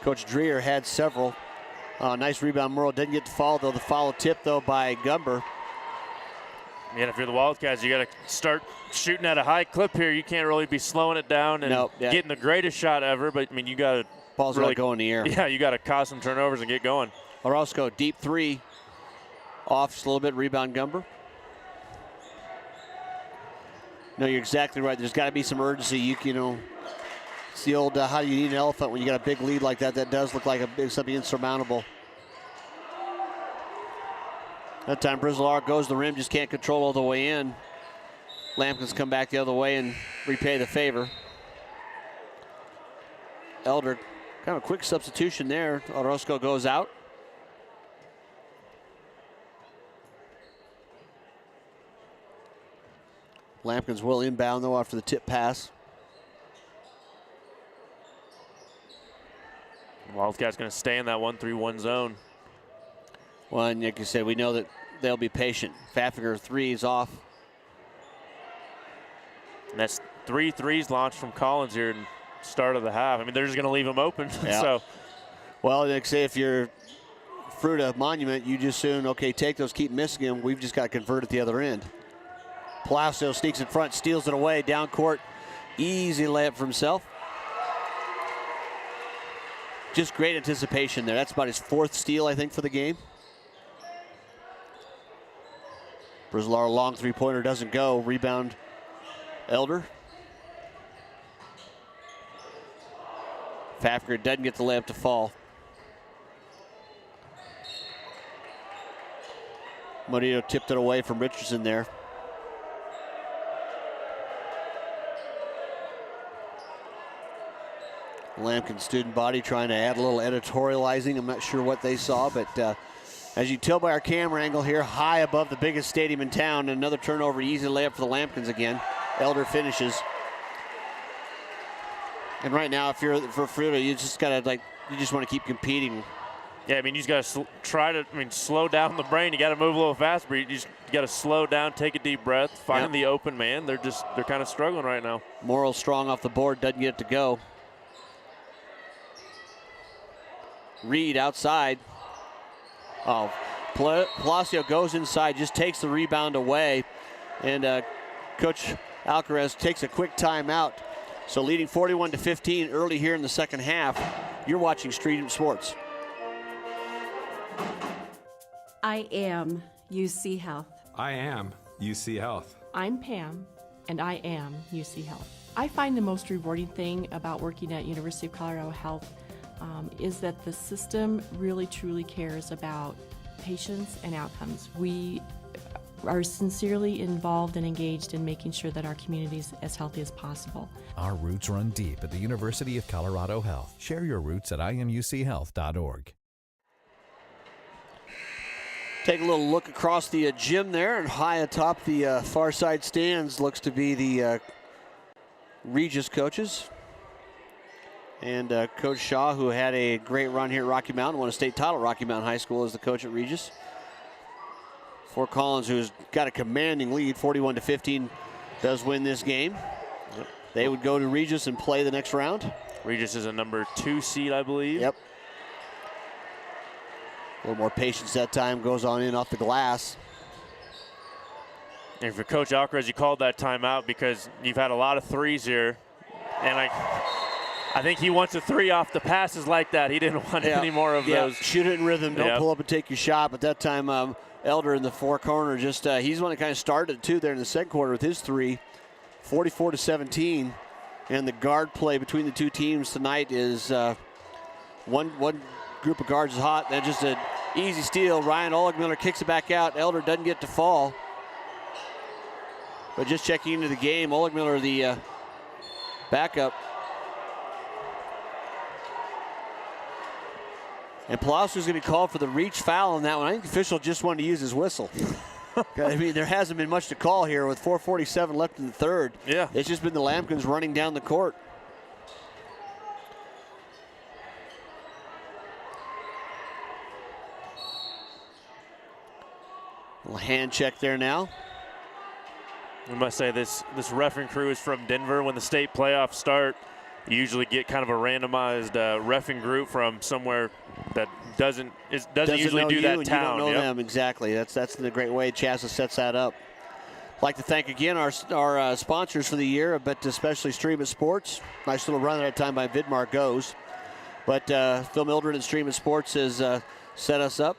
Coach Dreher had several. Nice rebound. Morrill didn't get the foul, though. The foul tip, though, by Gumber. And if you're the Wildcats, you got to start shooting at a high clip here. You can't really be slowing it down and getting the greatest shot ever. But, I mean, you got to Ball's really go in the air. Yeah, you got to cause some turnovers and get going. Orozco, deep 3. Off just a little bit. Rebound, Gumber. No, you're exactly right. There's got to be some urgency. You know, it's the old how do you need an elephant when you got a big lead like that. That does look like something insurmountable. That time Brizzolaro goes to the rim, just can't control all the way in. Lambkins come back the other way and repay the favor. Elder, kind of a quick substitution there. Orozco goes out. Lambkins will inbound, though, after the tip pass. Wildcats going to stay in that 1-3-1 zone. Well, and like you said, we know that they'll be patient. Pfaffinger 3 is off. And that's 3 threes launched from Collins here in the start of the half. I mean, they're just going to leave them open. Yeah. So, well, like say if you're Fruita Monument, you just soon, okay, take those, keep missing them. We've just got to convert at the other end. Palacio sneaks in front, steals it away, down court. Easy layup for himself. Just great anticipation there. That's about his 4th steal, I think, for the game. Brizzolaro, long 3-pointer, doesn't go. Rebound, Elder. Pfaffinger doesn't get the layup to fall. Morito tipped it away from Richardson there. Lambkin student body trying to add a little editorializing. I'm not sure what they saw, but as you tell by our camera angle here, high above the biggest stadium in town. Another turnover, easy layup for the Lambkins again. Elder finishes. And right now, if you're for Fruita, you just gotta you just want to keep competing. Yeah, I mean, you just got to slow down the brain. You got to move a little faster, but you got to slow down, take a deep breath, find the open man. They're kind of struggling right now. Morrill strong off the board, doesn't get it to go. Reed outside. Oh, Palacio goes inside, just takes the rebound away, and Coach Alcaraz takes a quick timeout. So leading 41-15 early here in the second half. You're watching Street Sports. I am UC Health. I am UC Health. I'm Pam, and I am UC Health. I find the most rewarding thing about working at University of Colorado Health is that the system really truly cares about patients and outcomes. We are sincerely involved and engaged in making sure that our community is as healthy as possible. Our roots run deep at the University of Colorado Health. Share your roots at imuchealth.org. Take a little look across the gym there, and high atop the far side stands looks to be the Regis coaches. And Coach Shaw, who had a great run here at Rocky Mountain, won a state title at Rocky Mountain High School as the coach at Regis. Fort Collins, who's got a commanding lead, 41-15, does win this game. Yep. They would go to Regis and play the next round. Regis is a number 2 seed, I believe. Yep. A little more patience that time, goes on in off the glass. And for Coach Alcaraz, you called that timeout because you've had a lot of threes here. And I think he wants a 3 off the passes like that. He didn't want any more of those. Shoot it in rhythm. Don't pull up and take your shot. But that time, Elder in the four corner, he's the one that kind of started too there in the second quarter with his 3, 44-17. And the guard play between the two teams tonight is one group of guards is hot. Then just an easy steal. Ryan Oligmiller kicks it back out. Elder doesn't get to fall. But just checking into the game, Oligmiller, the backup. And Palausko's going to be called for the reach foul on that one. I think the official just wanted to use his whistle. I mean, there hasn't been much to call here with 4:47 left in the third. Yeah. It's just been the Lambkins running down the court. A little hand check there now. We must say this reffing crew is from Denver. When the state playoffs start, you usually get kind of a randomized reffing group from somewhere that doesn't usually do that town. You don't know them exactly. That's the great way Chassa sets that up. I'd like to thank again our sponsors for the year, but especially Stream It Sports. Nice little run that time by Vidmar Goes. But Phil Mildred and Stream It Sports has set us up.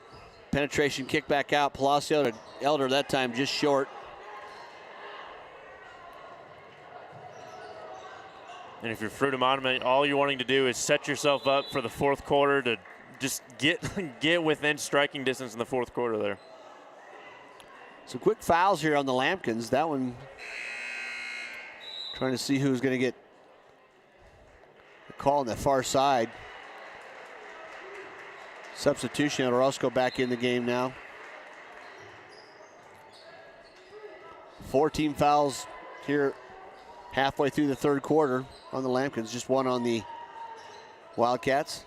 Penetration kick back out. Palacio to Elder that time just short. And if you're Fruita Monument, all you're wanting to do is set yourself up for the fourth quarter to just get within striking distance in the fourth quarter there. Some quick fouls here on the Lambkins. That one, trying to see who's going to get the call on the far side. Substitution, Orozco back in the game now. 4 team fouls here halfway through the third quarter on the Lambkins, just 1 on the Wildcats.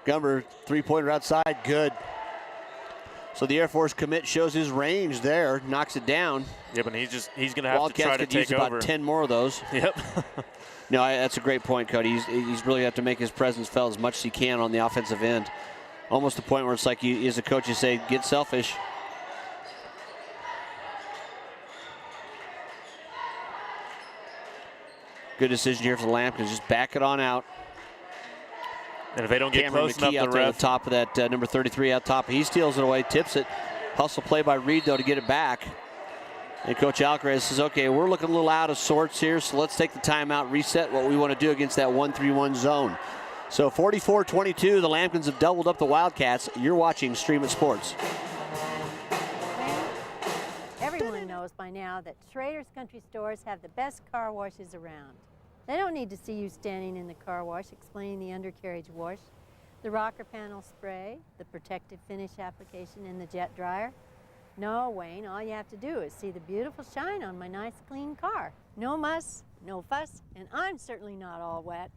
Gumber, 3-pointer outside, good. So the Air Force commit shows his range there, knocks it down. Yep, and he's going to have Wildcats to try to take use over. About 10 more of those. Yep. No, that's a great point, Cody. He's really have to make his presence felt as much as he can on the offensive end. Almost to the point where it's like you, as a coach, you say, get selfish. Good decision here for the Lambkins. Just back it on out. And if they don't get Cameron close McKee enough, out the there ref. at the top of that number 33 out top. He steals it away, tips it. Hustle play by Reed, though, to get it back. And Coach Alcaraz says, okay, we're looking a little out of sorts here, so let's take the timeout, reset what we want to do against that 1-3-1 zone. So 44-22, the Lambkins have doubled up the Wildcats. You're watching Stream It Sports. Everyone knows by now that Schrader's Country Stores have the best car washes around. They don't need to see you standing in the car wash explaining the undercarriage wash, the rocker panel spray, the protective finish application in the jet dryer. No, Wayne, all you have to do is see the beautiful shine on my nice clean car. No muss, no fuss, and I'm certainly not all wet.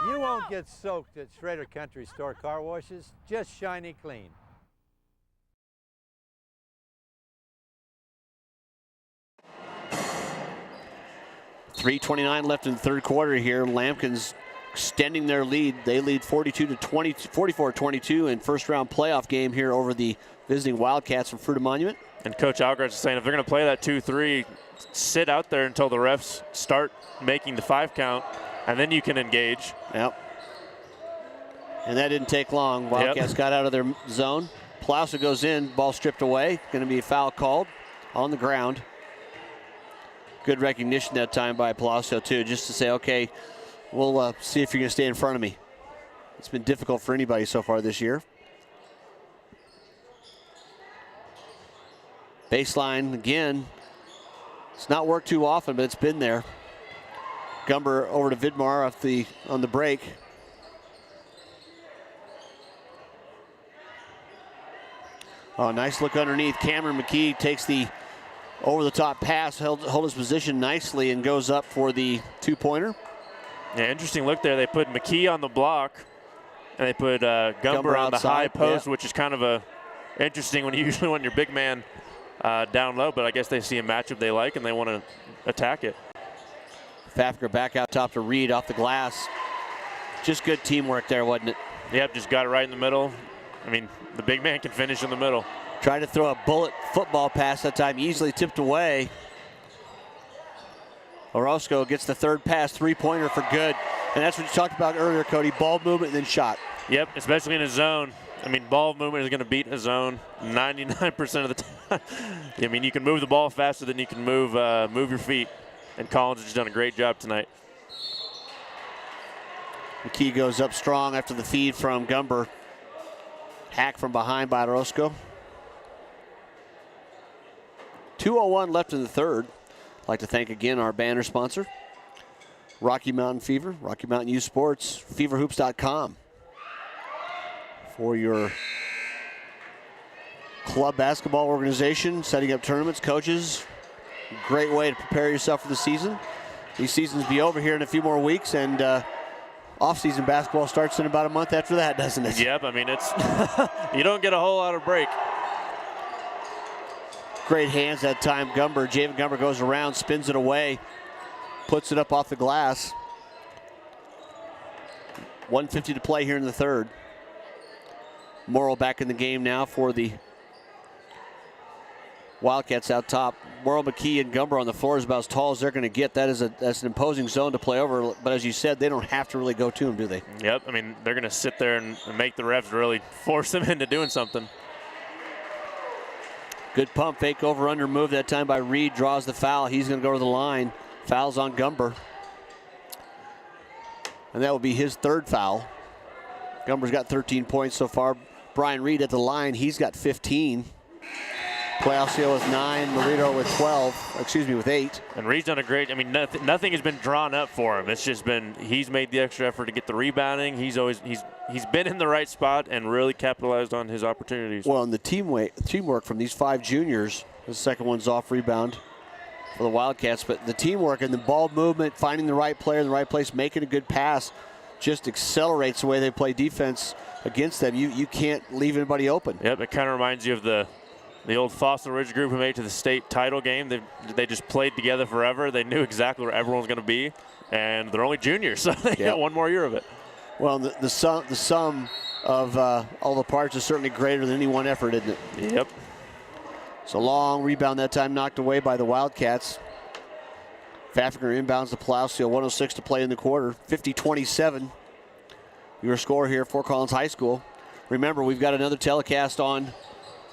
You won't get soaked at Schrader Country Store car washes, just shiny clean. .329 left in the third quarter here. Lambkins extending their lead. They lead 44-22 in first round playoff game here over the visiting Wildcats from Fruita Monument. And Coach Alcaraz is saying if they're going to play that 2-3, sit out there until the refs start making the 5 count, and then you can engage. Yep. And that didn't take long. Wildcats got out of their zone. Plauser goes in, ball stripped away. Going to be a foul called on the ground. Good recognition that time by Palacio, too, just to say, okay, we'll see if you're going to stay in front of me. It's been difficult for anybody so far this year. Baseline, again, it's not worked too often, but it's been there. Gumber over to Vidmar on the break. Oh, nice look underneath. Cameron McKee takes the over-the-top pass, hold his position nicely, and goes up for the two-pointer. Yeah, interesting look there. They put McKee on the block, and they put Gumber on the high post, which is kind of interesting when you usually want your big man down low, but I guess they see a matchup they like, and they want to attack it. Pfaffinger back out top to Reed off the glass. Just good teamwork there, wasn't it? Yep, just got it right in the middle. I mean, the big man can finish in the middle. Tried to throw a bullet football pass that time, easily tipped away. Orozco gets the third pass, three-pointer for good. And that's what you talked about earlier, Cody, ball movement and then shot. Yep, especially in a zone. I mean, ball movement is going to beat a zone 99% of the time. I mean, you can move the ball faster than you can move your feet. And Collins has done a great job tonight. McKee goes up strong after the feed from Gumber. Hack from behind by Orozco. 2:01 left in the third. I'd like to thank again our banner sponsor, Rocky Mountain Fever, Rocky Mountain Youth Sports, feverhoops.com. For your club basketball organization, setting up tournaments, coaches. Great way to prepare yourself for the season. These seasons be over here in a few more weeks, and off-season basketball starts in about a month after that, doesn't it? Yep, I mean, it's you don't get a whole lot of break. Great hands that time. Javen Gumber goes around, spins it away, puts it up off the glass. 1:50 to play here in the third. Morrill back in the game now for the Wildcats out top. Morrill, McKee, and Gumber on the floor is about as tall as they're going to get. That's an imposing zone to play over. But as you said, they don't have to really go to him, do they? Yep, I mean, they're going to sit there and make the refs really force them into doing something. Good pump fake over under move that time by Reed. Draws the foul. He's going to go to the line. Foul's on Gumber. And that will be his third foul. Gumber's got 13 points so far. Brian Reed at the line. He's got 15. Palacio with 9. Marito with 12. Excuse me, with 8. And Reed's done a great, I mean, nothing has been drawn up for him. It's just been, he's made the extra effort to get the rebounding. He's been in the right spot and really capitalized on his opportunities. Well, and the teamwork from these 5 juniors, the second one's off rebound for the Wildcats, but the teamwork and the ball movement, finding the right player in the right place, making a good pass, just accelerates the way they play defense against them. You can't leave anybody open. Yep, it kind of reminds you of the old Fossil Ridge group who made it to the state title game. They just played together forever. They knew exactly where everyone was going to be, and they're only juniors, so they got one more year of it. Well, the sum of all the parts is certainly greater than any one effort, isn't it? Yep. It's a long rebound that time, knocked away by the Wildcats. Pfaffinger inbounds to Palacio, 1:06 to play in the quarter, 50-27. Your score here for Collins High School. Remember, we've got another telecast on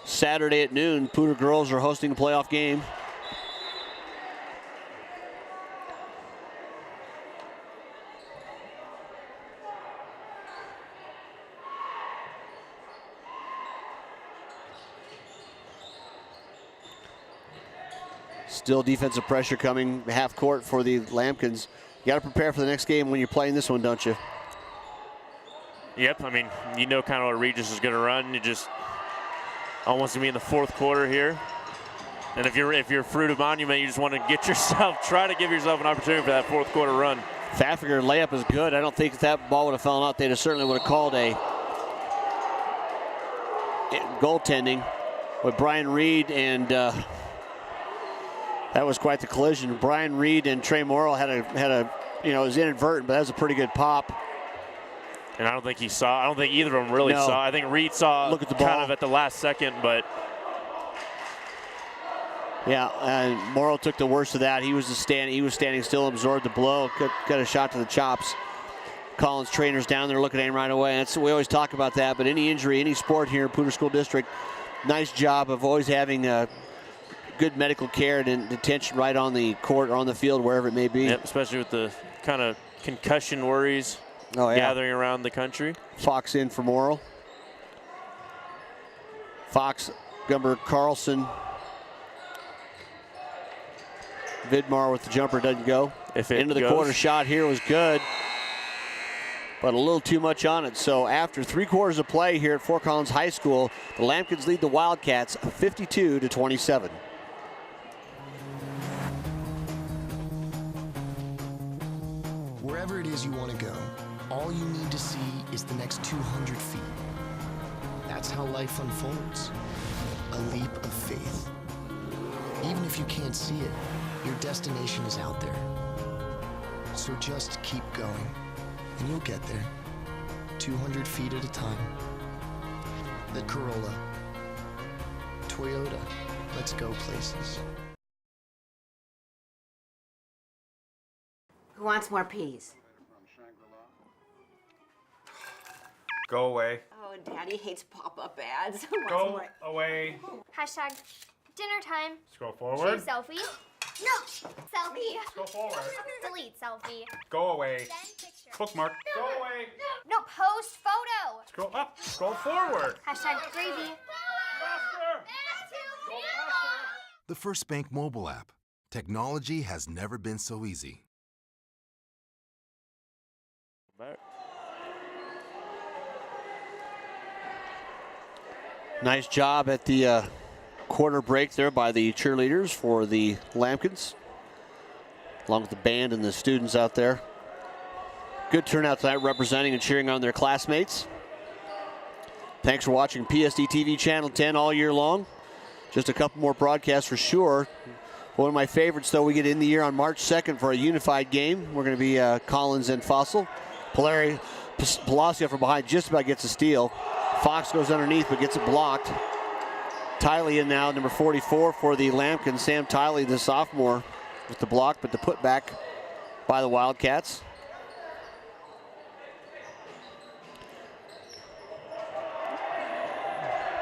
Saturday at noon. Poudre girls are hosting a playoff game. Still defensive pressure coming half court for the Lambkins. You got to prepare for the next game when you're playing this one, don't you? Yep, I mean, you know kind of what Regis is going to run. You just almost going to be in the fourth quarter here. And if you're Fruita Monument, you just want to try to give yourself an opportunity for that fourth quarter run. Pfaffinger layup is good. I don't think if that ball would have fallen out, they certainly would have called a goaltending with Brian Reed, and that was quite the collision. Brian Reed and Trey Morrill had a it was inadvertent, but that was a pretty good pop. And I don't think either of them really saw. I think Reed saw look at the ball kind of at the last second, but yeah, and Morrill took the worst of that. He was standing still, absorbed the blow, got a shot to the chops. Collins trainers down there looking at him right away. We always talk about that, but any injury, any sport here in Poudre School District, nice job of always having good medical care and attention right on the court or on the field, wherever it may be. Yep, especially with the kind of concussion worries gathering around the country. Fox in for Morrill. Fox, Gumber, Carlson. Vidmar with the jumper doesn't go. Into the quarter shot here was good, but a little too much on it. So after 3 quarters of play here at Fort Collins High School, the Lambkins lead the Wildcats 52-27. Wherever it is you want to go, all you need to see is the next 200 feet. That's how life unfolds. A leap of faith. Even if you can't see it, your destination is out there. So just keep going, and you'll get there. 200 feet at a time. The Corolla. Toyota. Let's go places. Who wants more peas? Go away. Oh, Daddy hates pop-up ads. Who wants Go more? away. Hashtag dinner time. Scroll forward. Choose selfie. No. Selfie. Go forward. Delete selfie. Go away. Then picture. Bookmark. Go away. No, post photo. Scroll up. Scroll forward. Hashtag gravy. Faster. Go faster. The First Bank mobile app. Technology has never been so easy. Nice job at the quarter break there by the cheerleaders for the Lambkins, along with the band and the students out there. Good turnout tonight, representing and cheering on their classmates. Thanks for watching PSD TV Channel 10 all year long. Just a couple more broadcasts for sure. One of my favorites, though, we get in the year on March 2nd for a unified game. We're going to be Collins and Fossil. Palacio from behind just about gets a steal. Fox goes underneath but gets it blocked. Tiley in now, number 44 for the Lambkins. Sam Tiley, the sophomore, with the block, but the putback by the Wildcats.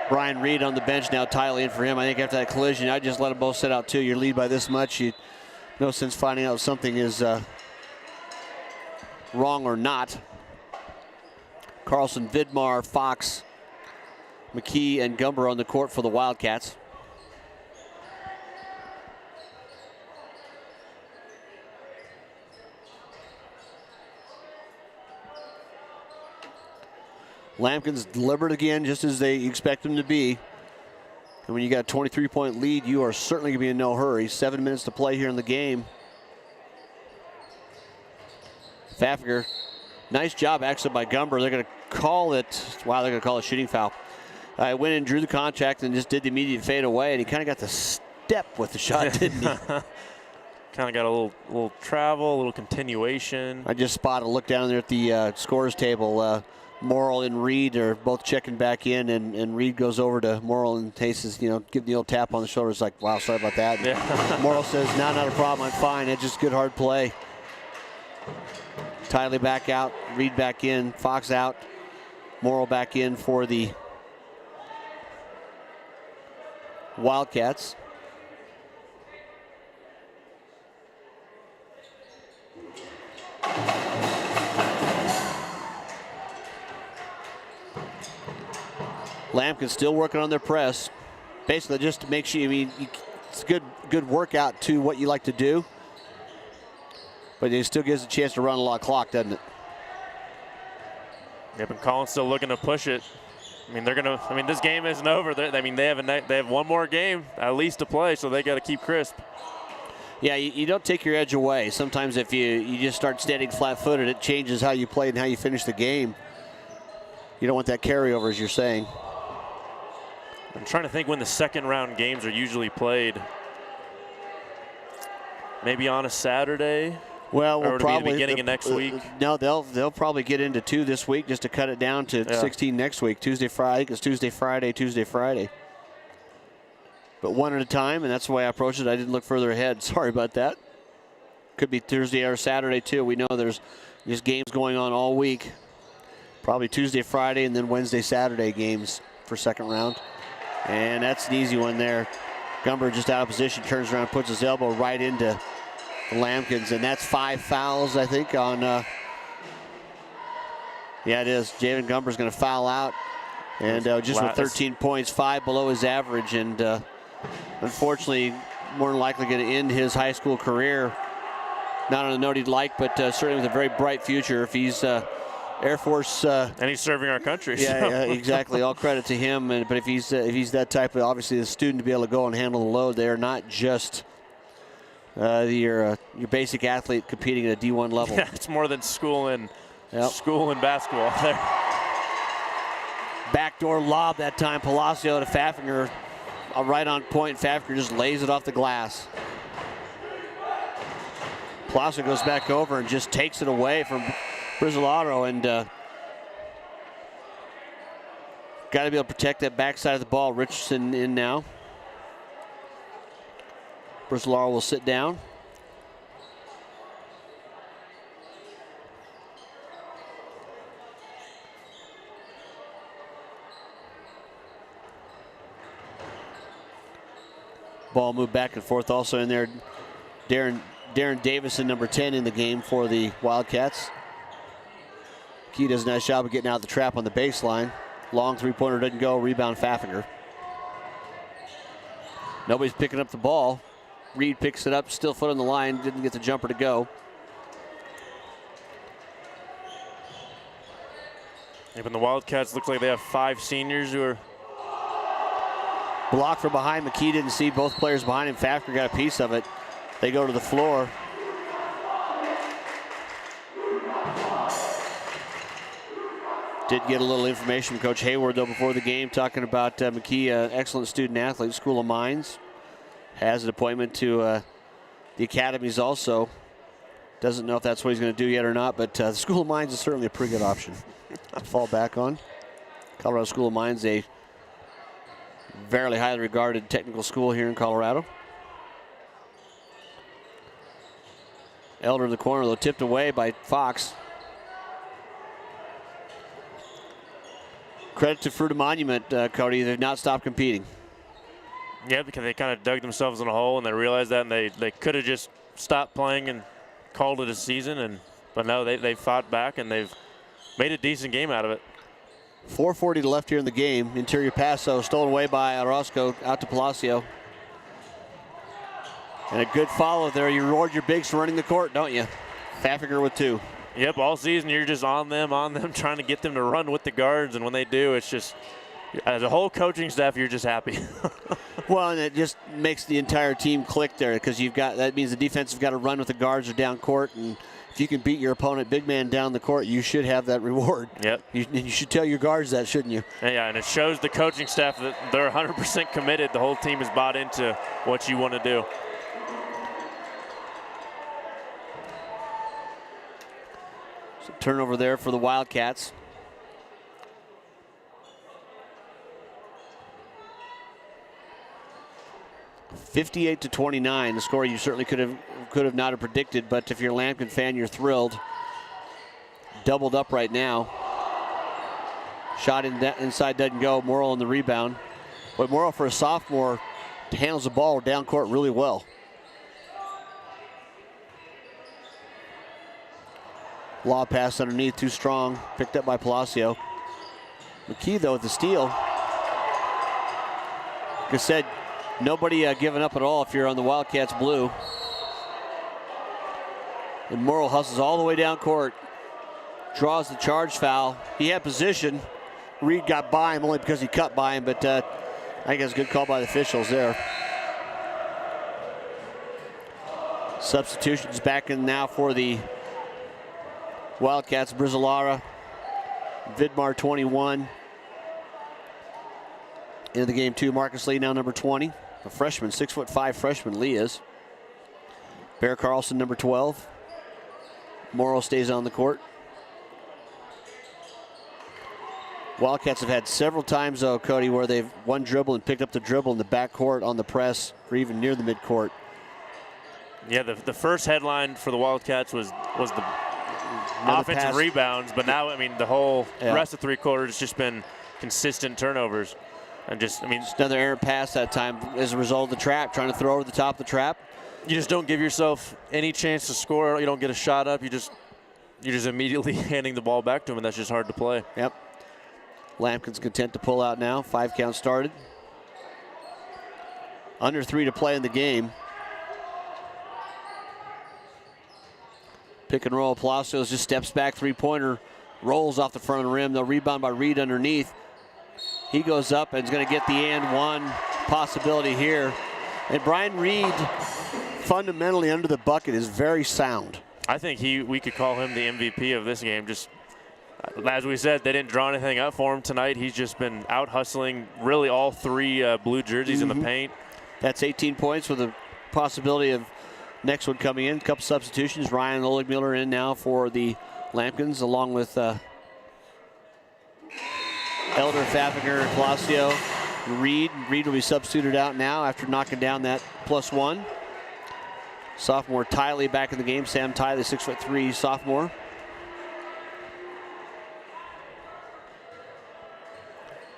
Brian Reed on the bench now, Tiley in for him. I think after that collision, I just let them both sit out too. You're lead by this much. You no sense finding out if something is wrong or not. Carlson, Vidmar, Fox, McKee, and Gumber on the court for the Wildcats. Lambkins deliberate again, just as they expect them to be. And when you got a 23-point lead, you are certainly going to be in no hurry. 7 minutes to play here in the game. Pfaffiger, nice job actually by Gumber. They're going to call it, wow, they're going to call it a shooting foul. I went and drew the contact and just did the immediate fade away, and he kind of got the step with the shot, didn't he? Kind of got a little travel, a little continuation. I just spotted, look down there at the scorers table. Morrill and Reed are both checking back in, and Reed goes over to Morrill and Haase, give the old tap on the shoulder. It's like, wow, sorry about that. Yeah. Morrill says, no, not a problem, I'm fine. It's just good, hard play. Tiley back out, Reed back in, Fox out, Morrill back in for the Wildcats. Lambkins still working on their press. Basically, just to make sure, it's a good workout to what you like to do. But it still gives a chance to run a lot of clock, doesn't it? Yep, and Collins still looking to push it. This game isn't over. They have one more game at least to play, so they got to keep crisp. Yeah, you don't take your edge away. Sometimes if you just start standing flat-footed, it changes how you play and how you finish the game. You don't want that carryover, as you're saying. I'm trying to think when the second round games are usually played. Maybe on a Saturday? Well, or we'll probably the beginning of next week. No, they'll probably get into 2 this week just to cut it down to 16 next week. Tuesday, Friday. It's Tuesday, Friday. But one at a time, and that's the way I approached it. I didn't look further ahead. Sorry about that. Could be Thursday or Saturday too. We know there's games going on all week. Probably Tuesday, Friday, and then Wednesday, Saturday games for second round. And that's an easy one there. Gumber just out of position, turns around, puts his elbow right into the Lambkins, and that's 5 fouls, I think, on, yeah, it is. Javen Gumber's going to foul out, and just with 13 points, 5 below his average, and unfortunately, more than likely going to end his high school career, not on a note he'd like, but certainly with a very bright future if he's Air Force. And he's serving our country. Yeah, exactly. All credit to him. But if he's that type of, obviously, the student to be able to go and handle the load, they are not just your basic athlete competing at a D1 level. Yeah, it's more than school and basketball there. Backdoor lob that time. Palacio to Pfaffinger. Right on point. Pfaffinger just lays it off the glass. Palacio goes back over and just takes it away from Brizzolato, and got to be able to protect that backside of the ball. Richardson in now. Brizzolato will sit down. Ball moved back and forth. Also in there, Darren Davison, number 10 in the game for the Wildcats. Key does a nice job of getting out of the trap on the baseline. Long three-pointer doesn't go. Rebound Pfaffinger. Nobody's picking up the ball. Reed picks it up, still foot on the line, didn't get the jumper to go. Even the Wildcats look like they have 5 seniors who are... Block from behind. McKee didn't see both players behind him. Pfaffinger got a piece of it. They go to the floor. Did get a little information from Coach Hayward, though, before the game, talking about McKee, excellent student athlete, School of Mines. Has an appointment to the academies also. Doesn't know if that's what he's going to do yet or not, but the School of Mines is certainly a pretty good option to fall back on. Colorado School of Mines, a very highly regarded technical school here in Colorado. Elder in the corner, though, tipped away by Fox. Credit to Fruita Monument, Cody. They've not stopped competing. Yeah, because they kind of dug themselves in a hole, and they realized that, and they could have just stopped playing and called it a season. But no, they fought back, and they've made a decent game out of it. 4:40 left here in the game. Interior pass, though, stolen away by Orozco out to Palacio. And a good follow there. You reward your bigs for running the court, don't you? Pfaffinger with 2. Yep, all season you're just on them, trying to get them to run with the guards. And when they do, it's just, as a whole coaching staff, you're just happy. Well, and it just makes the entire team click there, because that means the defense has got to run with the guards or down court. And if you can beat your opponent big man down the court, you should have that reward. Yep. You should tell your guards that, shouldn't you? Yeah, and it shows the coaching staff that they're 100% committed. The whole team is bought into what you want to do. So turnover there for the Wildcats. (58-29), the score you certainly could have not have predicted, but if you're a Lambkin fan, you're thrilled. Doubled up right now. Shot inside doesn't go. Morrill on the rebound. But Morrill, for a sophomore, handles the ball down court really well. Lob pass underneath, too strong. Picked up by Palacio. McKee, though, with the steal. Like I said, nobody giving up at all if you're on the Wildcats blue. And Morrill hustles all the way down court. Draws the charge foul. He had position. Reed got by him only because he cut by him, but I think that's a good call by the officials there. Substitutions back in now for the Wildcats. Brizzolara, Vidmar 21. Into the game too, Marcus Lee now number 20. A freshman, 6'5" freshman Lee is. Bear Carlson number 12. Morrill stays on the court. Wildcats have had several times, though, Cody, where they've one dribble and picked up the dribble in the backcourt on the press or even near the midcourt. Yeah, the first headline for the Wildcats was the offensive pass. Rebounds, but now, I mean, the whole rest of 3 quarters has just been consistent turnovers. And just another errant pass that time as a result of the trap, trying to throw over the top of the trap. You just don't give yourself any chance to score. You don't get a shot up. You're just immediately handing the ball back to him, and that's just hard to play. Yep. Lambkins content to pull out now. 5 count started. Under 3 to play in the game. Pick and roll. Palacios just steps back, 3-pointer, rolls off the front of the rim. They'll rebound by Reed underneath. He goes up and is going to get the and one possibility here. And Brian Reed fundamentally under the bucket is very sound. I think we could call him the MVP of this game. Just as we said, they didn't draw anything up for him tonight. He's just been out hustling really all three blue jerseys in the paint. That's 18 points with a possibility of next one coming in. A couple substitutions. Ryan Oligmiller in now for the Lambkins, along with Elder, Faffinger, Palacio, Reed. Reed will be substituted out now after knocking down that +1. Sophomore Tiley back in the game. Sam Tiley, 6'3" sophomore.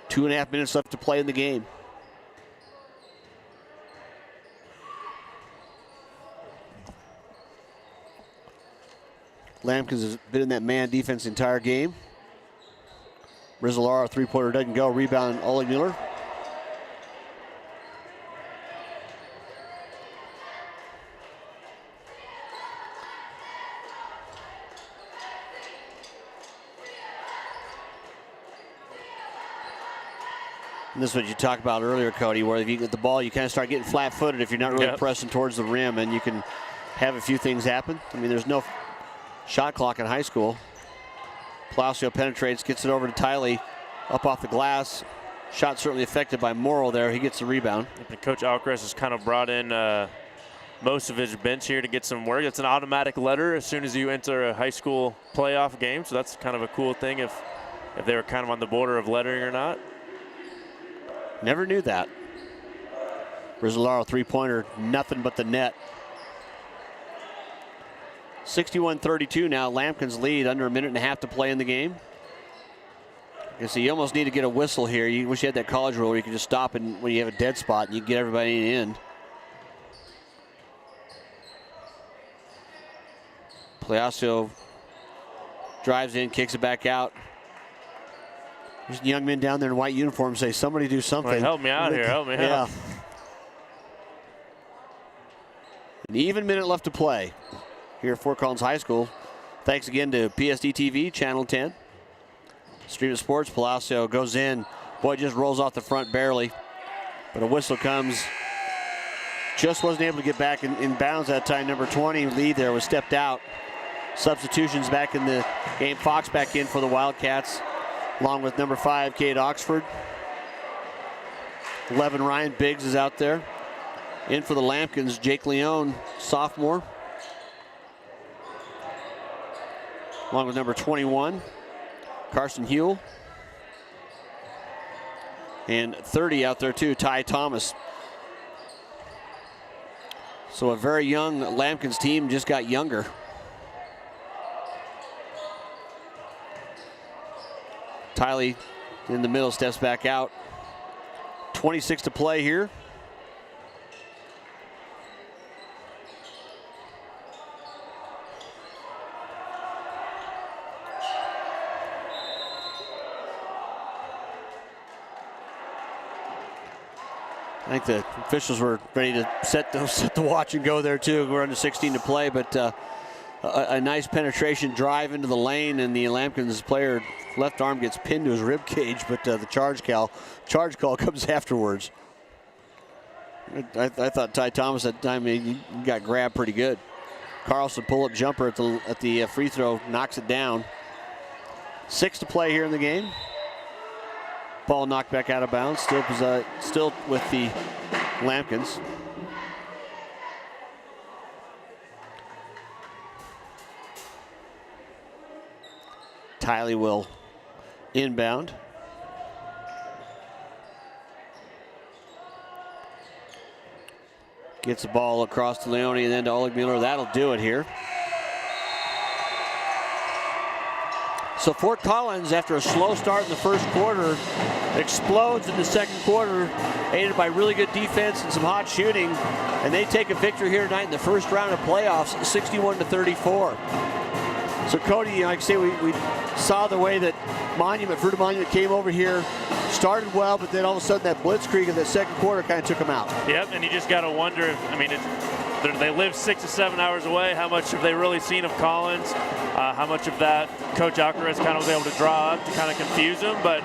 Two and a half minutes left to play in the game. Lambkins has been in that man defense the entire game. Rizzalara, three-pointer doesn't go. Rebound, Oligmiller. And this is what you talked about earlier, Cody, where if you get the ball, you kind of start getting flat-footed if you're not really pressing towards the rim, and you can have a few things happen. I mean, there's no shot clock in high school. Palacio penetrates, gets it over to Tiley, up off the glass. Shot certainly affected by Morrow there. He gets the rebound. And Coach Alcrest has kind of brought in most of his bench here to get some work. It's an automatic letter as soon as you enter a high school playoff game, so that's kind of a cool thing if they were kind of on the border of lettering or not. Never knew that. Rizzolaro, three-pointer, nothing but the net. 61-32 now. Lambkins lead, under a minute and a half to play in the game. You see, you almost need to get a whistle here. You wish you had that college rule where you can just stop and when you have a dead spot and you can get everybody in. Palacio drives in, kicks it back out. There's young men down there in white uniforms say, somebody do something. Well, help me out here, help me out. An even minute left to play here at Fort Collins High School. Thanks again to PSD TV, Channel 10. Stream of Sports, Palacio goes in. Boy, just rolls off the front barely. But a whistle comes. Just wasn't able to get back in bounds that time. Number 20, Lee there was stepped out. Substitutions back in the game. Fox back in for the Wildcats, along with number 5, Cade Oxford. 11, Ryan Biggs is out there. In for the Lambkins, Jake Leone, sophomore. Along with number 21, Carson Huell. And 30 out there too, Ty Thomas. So a very young Lambkins team just got younger. Tiley in the middle, steps back out. 26 to play here. I think the officials were ready to set the watch and go there too. We're under 16 to play, but a nice penetration drive into the lane, and the Lambkins player left arm gets pinned to his rib cage, but the charge call comes afterwards. I thought Ty Thomas at the time he got grabbed pretty good. Carlson pull-up jumper at the free throw, knocks it down. 6 to play here in the game. Ball knocked back out of bounds, still with the Lambkins. Tiley will inbound. Gets the ball across to Leone and then to Oligmiller. That'll do it here. So Fort Collins, after a slow start in the first quarter, explodes in the second quarter, aided by really good defense and some hot shooting, and they take a victory here tonight in the first round of playoffs, 61-34. So Cody, like I say, we saw the way that Fruita Monument came over here, started well, but then all of a sudden that blitzkrieg in the second quarter kind of took them out. Yep, and you just got to wonder if, they live 6 to 7 hours away. How much have they really seen of Collins? How much of that Coach Alcaraz kind of was able to draw up to kind of confuse them? But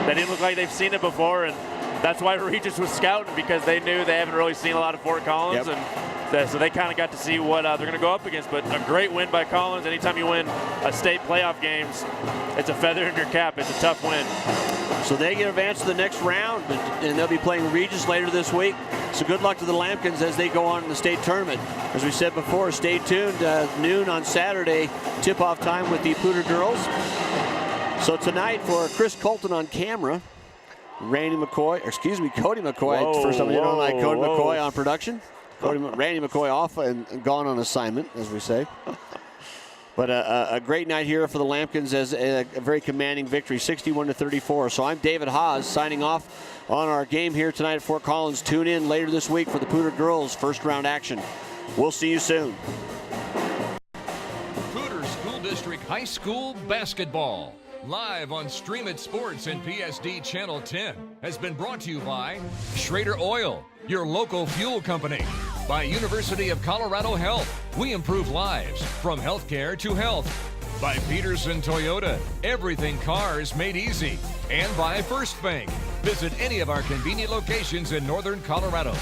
they didn't look like they've seen it before, and that's why Regis was scouting, because they knew they haven't really seen a lot of Fort Collins. Yep. And So they kind of got to see what they're going to go up against. But a great win by Collins. Anytime you win a state playoff games, it's a feather in your cap. It's a tough win. So they get advanced to the next round, and they'll be playing Regis later this week. So good luck to the Lambkins as they go on in the state tournament. As we said before, stay tuned. Noon on Saturday, tip-off time with the Poudre girls. So tonight for Chris Colton on camera, Cody McCoy. First time we did on Cody McCoy on production. Randy McCoy off and gone on assignment, as we say. But a great night here for the Lambkins as a very commanding victory, 61-34. So I'm David Haase signing off on our game here tonight at Fort Collins. Tune in later this week for the Poudre girls' first round action. We'll see you soon. Fruita School District High School Basketball, live on Stream It Sports and PSD Channel 10, has been brought to you by Schrader Oil, your local fuel company. By University of Colorado Health, we improve lives from healthcare to health. By Pedersen Toyota, everything cars made easy. And by First Bank. Visit any of our convenient locations in northern Colorado.